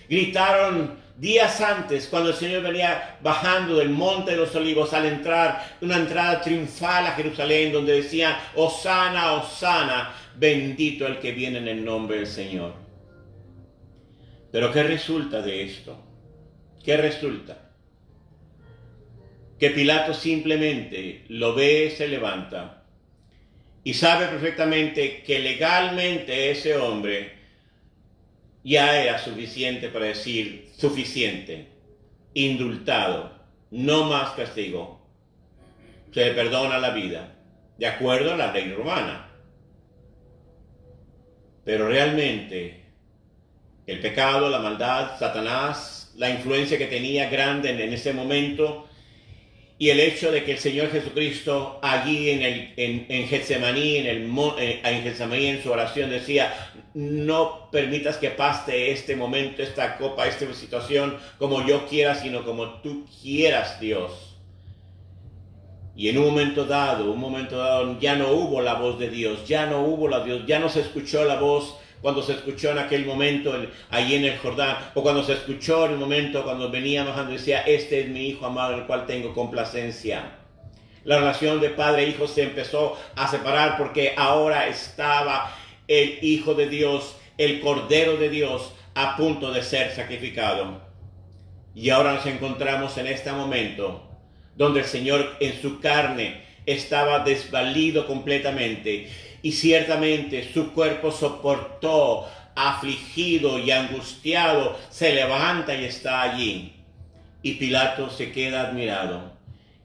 gritaron días antes, cuando el Señor venía bajando del Monte de los Olivos al entrar, una entrada triunfal a Jerusalén, donde decía, Hosana, Hosana, bendito el que viene en el nombre del Señor. Pero ¿qué resulta de esto? ¿Qué resulta? Que Pilato simplemente lo ve, se levanta, y sabe perfectamente que legalmente ese hombre ya era suficiente para decir, suficiente, indultado, no más castigo. Se le perdona la vida, de acuerdo a la ley romana. Pero realmente, el pecado, la maldad, Satanás, la influencia que tenía grande en ese momento, y el hecho de que el Señor Jesucristo allí en Getsemaní, en Getsemaní, en su oración decía, no permitas que pase este momento, esta copa, esta situación como yo quiera, sino como tú quieras, Dios. Y en un momento dado, ya no hubo la voz de Dios, ya no se escuchó la voz cuando se escuchó en aquel momento allí en el Jordán, o cuando se escuchó en el momento cuando venía bajando y decía, este es mi Hijo amado en el cual tengo complacencia. La relación de padre e hijo se empezó a separar porque ahora estaba el Hijo de Dios, el Cordero de Dios, a punto de ser sacrificado. Y ahora nos encontramos en este momento donde el Señor en su carne estaba desvalido completamente, y ciertamente su cuerpo soportó, afligido y angustiado, se levanta y está allí. Y Pilato se queda admirado,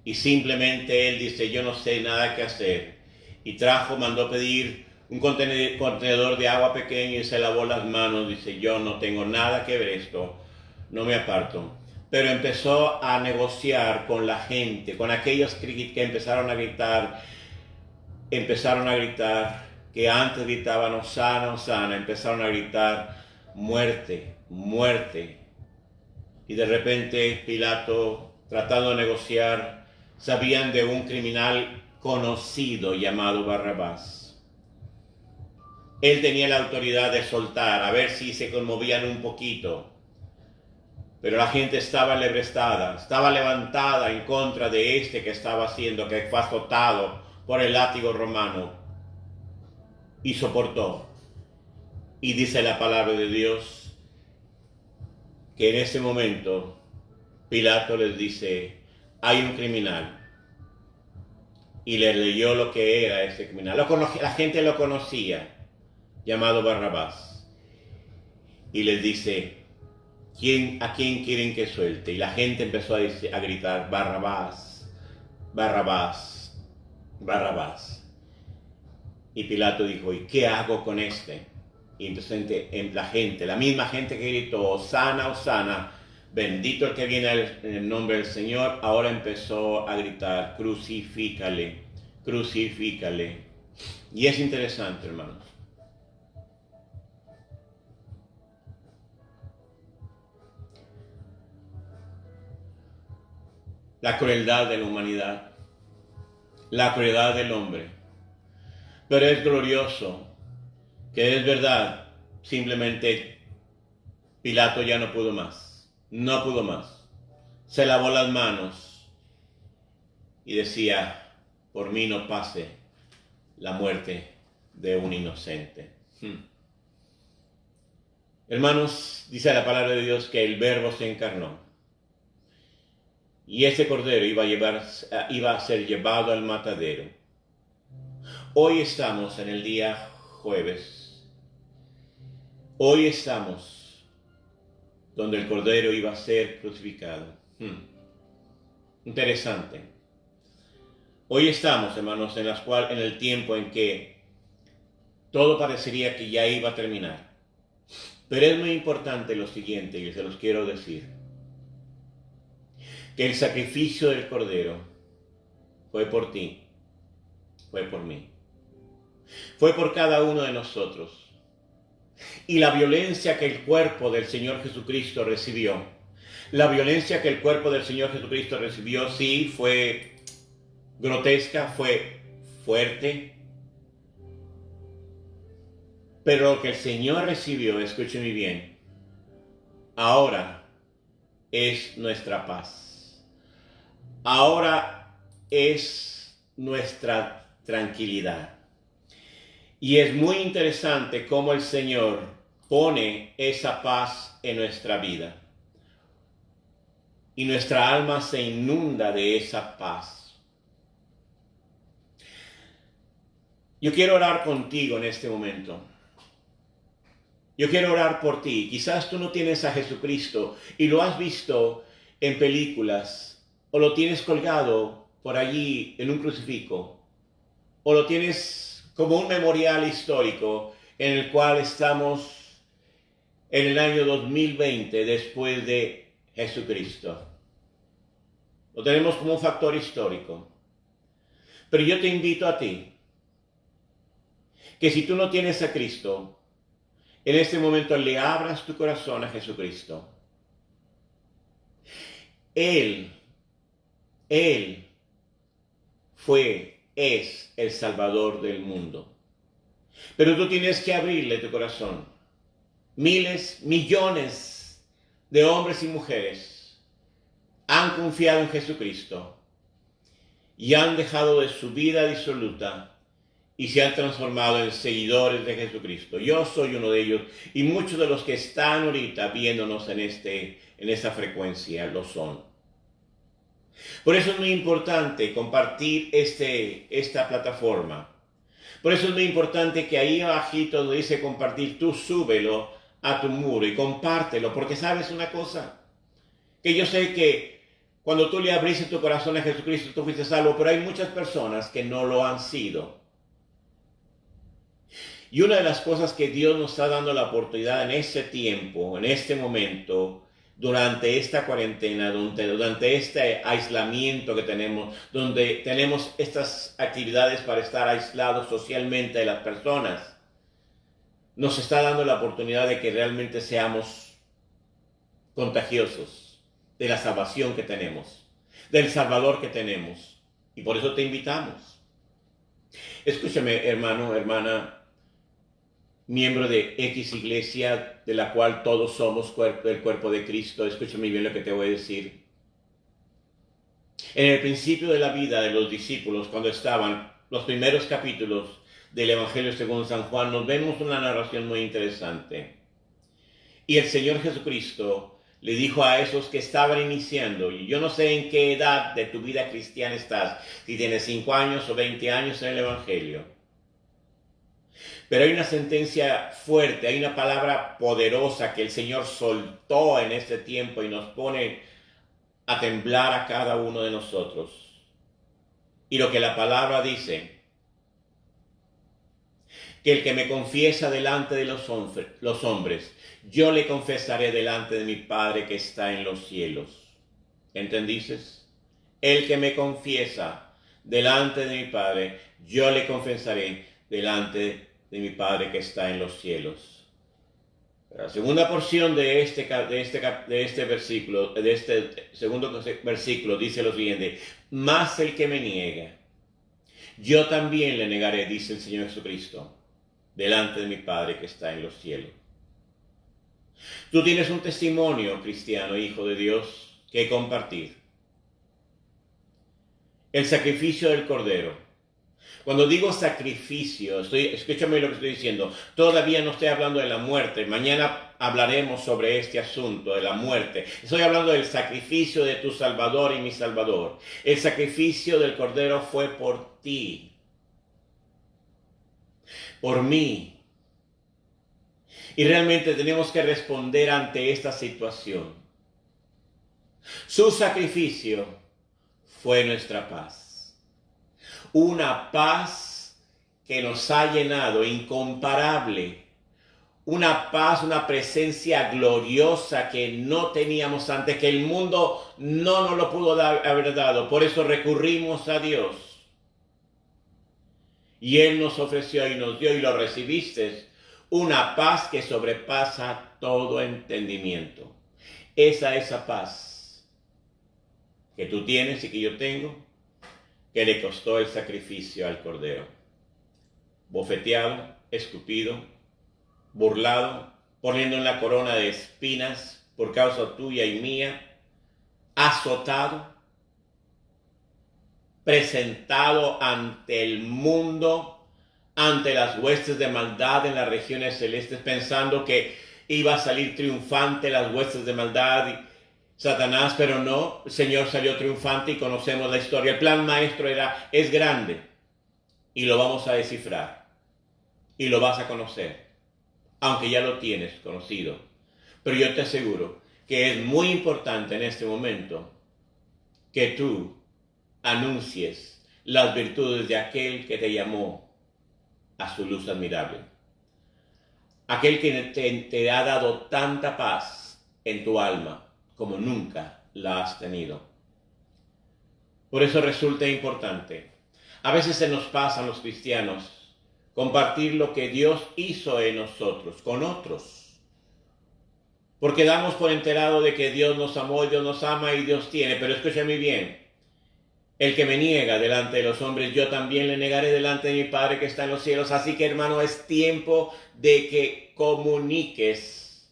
y simplemente él dice, yo no sé nada que hacer. Y mandó pedir un contenedor de agua pequeño y se lavó las manos. Dice, yo no tengo nada que ver esto, no me aparto. Pero empezó a negociar con la gente, con aquellos que empezaron a gritar, que antes gritaban Hosana, Hosana, empezaron a gritar muerte, muerte. Y de repente Pilato, tratando de negociar, sabían de un criminal conocido llamado Barrabás. Él tenía la autoridad de soltar, a ver si se conmovían un poquito. Pero la gente estaba lebrestada, estaba levantada en contra de este que estaba haciendo, que fue azotado por el látigo romano. Y soportó. Y dice la palabra de Dios que en ese momento Pilato les dice, hay un criminal. Y le leyó lo que era ese criminal. La gente lo conocía, llamado Barrabás. Y les dice, ¿a quién quieren que suelte? Y la gente empezó a gritar, Barrabás, Barrabás, Barrabás. Y Pilato dijo, ¿y qué hago con este? Y entonces la misma gente que gritó, Hosana, Hosana, bendito el que viene en el nombre del Señor, ahora empezó a gritar, crucifícale, crucifícale. Y es interesante, hermanos. La crueldad de la humanidad, la crueldad del hombre. Pero es glorioso que es verdad, simplemente Pilato ya no pudo más, no pudo más. Se lavó las manos y decía, por mí no pase la muerte de un inocente. Hermanos, dice la palabra de Dios que el Verbo se encarnó. Y ese cordero iba a ser llevado al matadero. Hoy estamos en el día jueves. Hoy estamos donde el cordero iba a ser crucificado. Interesante. Hoy estamos, hermanos, en el tiempo en que todo parecería que ya iba a terminar. Pero es muy importante lo siguiente, y se los quiero decir. Que el sacrificio del cordero fue por ti, fue por mí. Fue por cada uno de nosotros. Y la violencia que el cuerpo del Señor Jesucristo recibió, sí, fue grotesca, fue fuerte. Pero lo que el Señor recibió, escúcheme bien, ahora es nuestra paz. Ahora es nuestra tranquilidad. Y es muy interesante cómo el Señor pone esa paz en nuestra vida. Y nuestra alma se inunda de esa paz. Yo quiero orar contigo en este momento. Yo quiero orar por ti. Quizás tú no tienes a Jesucristo y lo has visto en películas o lo tienes colgado por allí en un crucifijo o lo tienes como un memorial histórico en el cual estamos en el año 2020 después de Jesucristo. Lo tenemos como un factor histórico. Pero yo te invito a ti que si tú no tienes a Cristo, en este momento le abras tu corazón a Jesucristo. Él es el Salvador del mundo. Pero tú tienes que abrirle tu corazón. Miles, millones de hombres y mujeres han confiado en Jesucristo y han dejado de su vida disoluta y se han transformado en seguidores de Jesucristo. Yo soy uno de ellos y muchos de los que están ahorita viéndonos en esta frecuencia lo son. Por eso es muy importante compartir esta plataforma. Por eso es muy importante que ahí abajito donde dice compartir, tú súbelo a tu muro y compártelo. Porque sabes una cosa, que yo sé que cuando tú le abriste tu corazón a Jesucristo, tú fuiste salvo, pero hay muchas personas que no lo han sido. Y una de las cosas que Dios nos está dando la oportunidad en este tiempo, en este momento, durante esta cuarentena, durante este aislamiento que tenemos, donde tenemos estas actividades para estar aislados socialmente de las personas, nos está dando la oportunidad de que realmente seamos contagiosos de la salvación que tenemos, del Salvador que tenemos. Y por eso te invitamos. Escúchame, hermano, hermana, miembro de X iglesia, de la cual todos somos el cuerpo de Cristo. Escúchame bien lo que te voy a decir. En el principio de la vida de los discípulos, cuando estaban los primeros capítulos del Evangelio según San Juan, nos vemos una narración muy interesante. Y el Señor Jesucristo le dijo a esos que estaban iniciando, y yo no sé en qué edad de tu vida cristiana estás, si tienes 5 años o 20 años en el Evangelio, pero hay una sentencia fuerte, hay una palabra poderosa que el Señor soltó en este tiempo y nos pone a temblar a cada uno de nosotros. Y lo que la palabra dice, que el que me confiesa delante de los hombres, yo le confesaré delante de mi Padre que está en los cielos. ¿Entendiste? El que me confiesa delante de mi Padre, yo le confesaré delante de mi Padre que está en los cielos. La segunda porción de este versículo, de este segundo versículo, dice lo siguiente: mas el que me niega, yo también le negaré, dice el Señor Jesucristo, delante de mi Padre que está en los cielos. Tú tienes un testimonio, cristiano, hijo de Dios, que compartir. El sacrificio del Cordero. Cuando digo sacrificio, escúchame lo que estoy diciendo, todavía no estoy hablando de la muerte. Mañana hablaremos sobre este asunto de la muerte. Estoy hablando del sacrificio de tu Salvador y mi Salvador. El sacrificio del Cordero fue por ti, por mí. Y realmente tenemos que responder ante esta situación. Su sacrificio fue nuestra paz. Una paz que nos ha llenado, incomparable. Una paz, una presencia gloriosa que no teníamos antes, que el mundo no nos lo pudo haber dado. Por eso recurrimos a Dios. Y Él nos ofreció y nos dio, y lo recibiste, una paz que sobrepasa todo entendimiento. Esa paz que tú tienes y que yo tengo, que le costó el sacrificio al Cordero. Bofeteado, escupido, burlado, poniendo en la corona de espinas por causa tuya y mía, azotado, presentado ante el mundo, ante las huestes de maldad en las regiones celestes, pensando que iba a salir triunfante las huestes de maldad y Satanás, pero no, el Señor salió triunfante y conocemos la historia. El plan maestro es grande y lo vamos a descifrar y lo vas a conocer, aunque ya lo tienes conocido. Pero yo te aseguro que es muy importante en este momento que tú anuncies las virtudes de aquel que te llamó a su luz admirable. Aquel que te ha dado tanta paz en tu alma como nunca la has tenido. Por eso resulta importante. A veces se nos pasa a los cristianos compartir lo que Dios hizo en nosotros, con otros. Porque damos por enterado de que Dios nos amó, Dios nos ama y Dios tiene. Pero escúchame bien. El que me niega delante de los hombres, yo también le negaré delante de mi Padre que está en los cielos. Así que, hermano, es tiempo de que comuniques,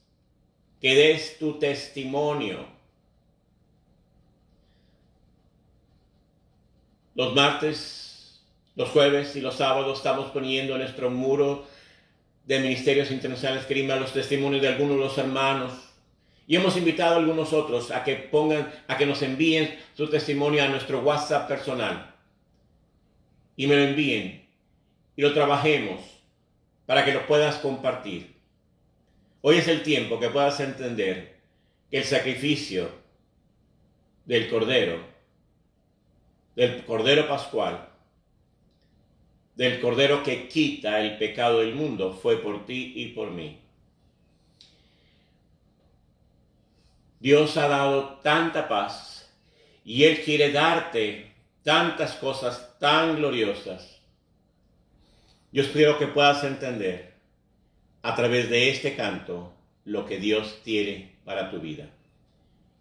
que des tu testimonio. Los martes, los jueves y los sábados estamos poniendo en nuestro muro de Ministerios Internacionales Crima los testimonios de algunos de los hermanos. Y hemos invitado a algunos otros a que nos envíen su testimonio a nuestro WhatsApp personal. Y me lo envíen. Y lo trabajemos para que lo puedas compartir. Hoy es el tiempo que puedas entender que el sacrificio del Cordero Pascual, del Cordero que quita el pecado del mundo, fue por ti y por mí. Dios ha dado tanta paz y Él quiere darte tantas cosas tan gloriosas. Yo espero que puedas entender a través de este canto lo que Dios tiene para tu vida.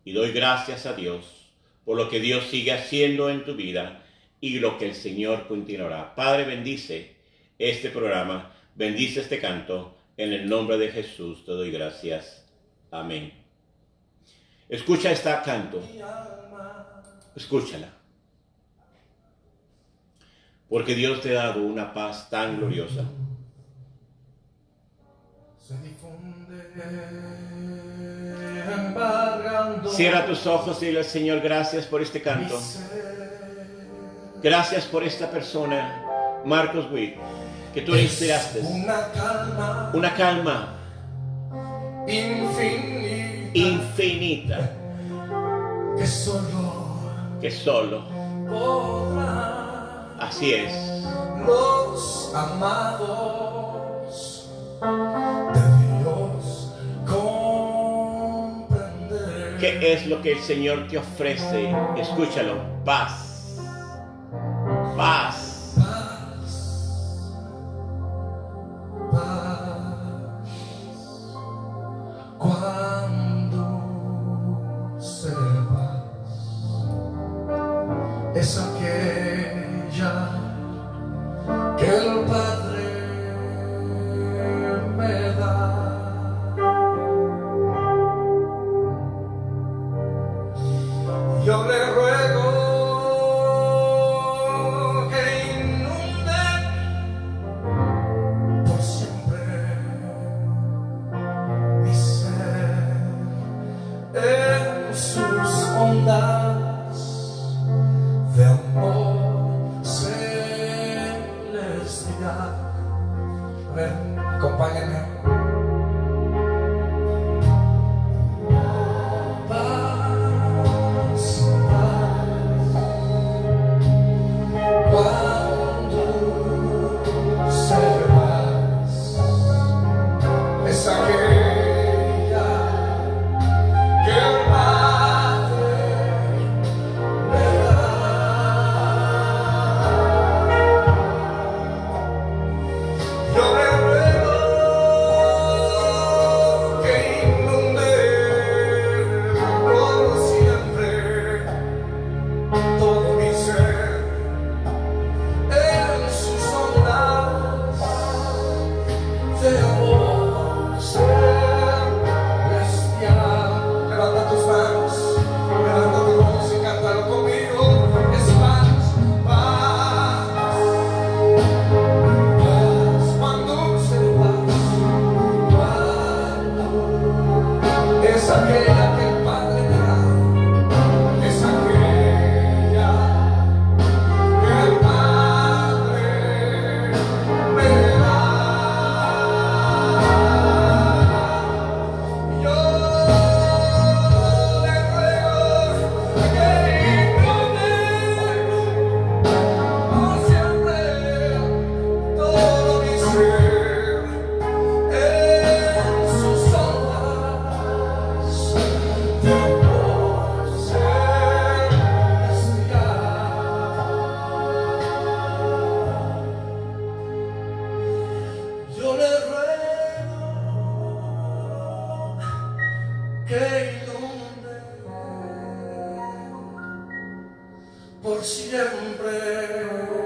Y doy gracias a Dios por lo que Dios sigue haciendo en tu vida y lo que el Señor continuará. Padre, bendice este programa, bendice este canto, en el nombre de Jesús te doy gracias. Amén. Escucha este canto, escúchala, porque Dios te ha dado una paz tan gloriosa. Cierra tus ojos y dile al Señor, gracias por este canto. Gracias por esta persona, Marcos Witt, que tú le inspiraste. Una calma infinita que solo así es. Los amados de Dios comprender. ¿Qué es lo que el Señor te ofrece? Escúchalo, paz. Paz. Paz. Cuando sepas es aquella que el Padre me da. Yo le ruego que inunde por siempre mi ser en sus ondas de amor celestial. A ver, acompáñenme. Por siempre.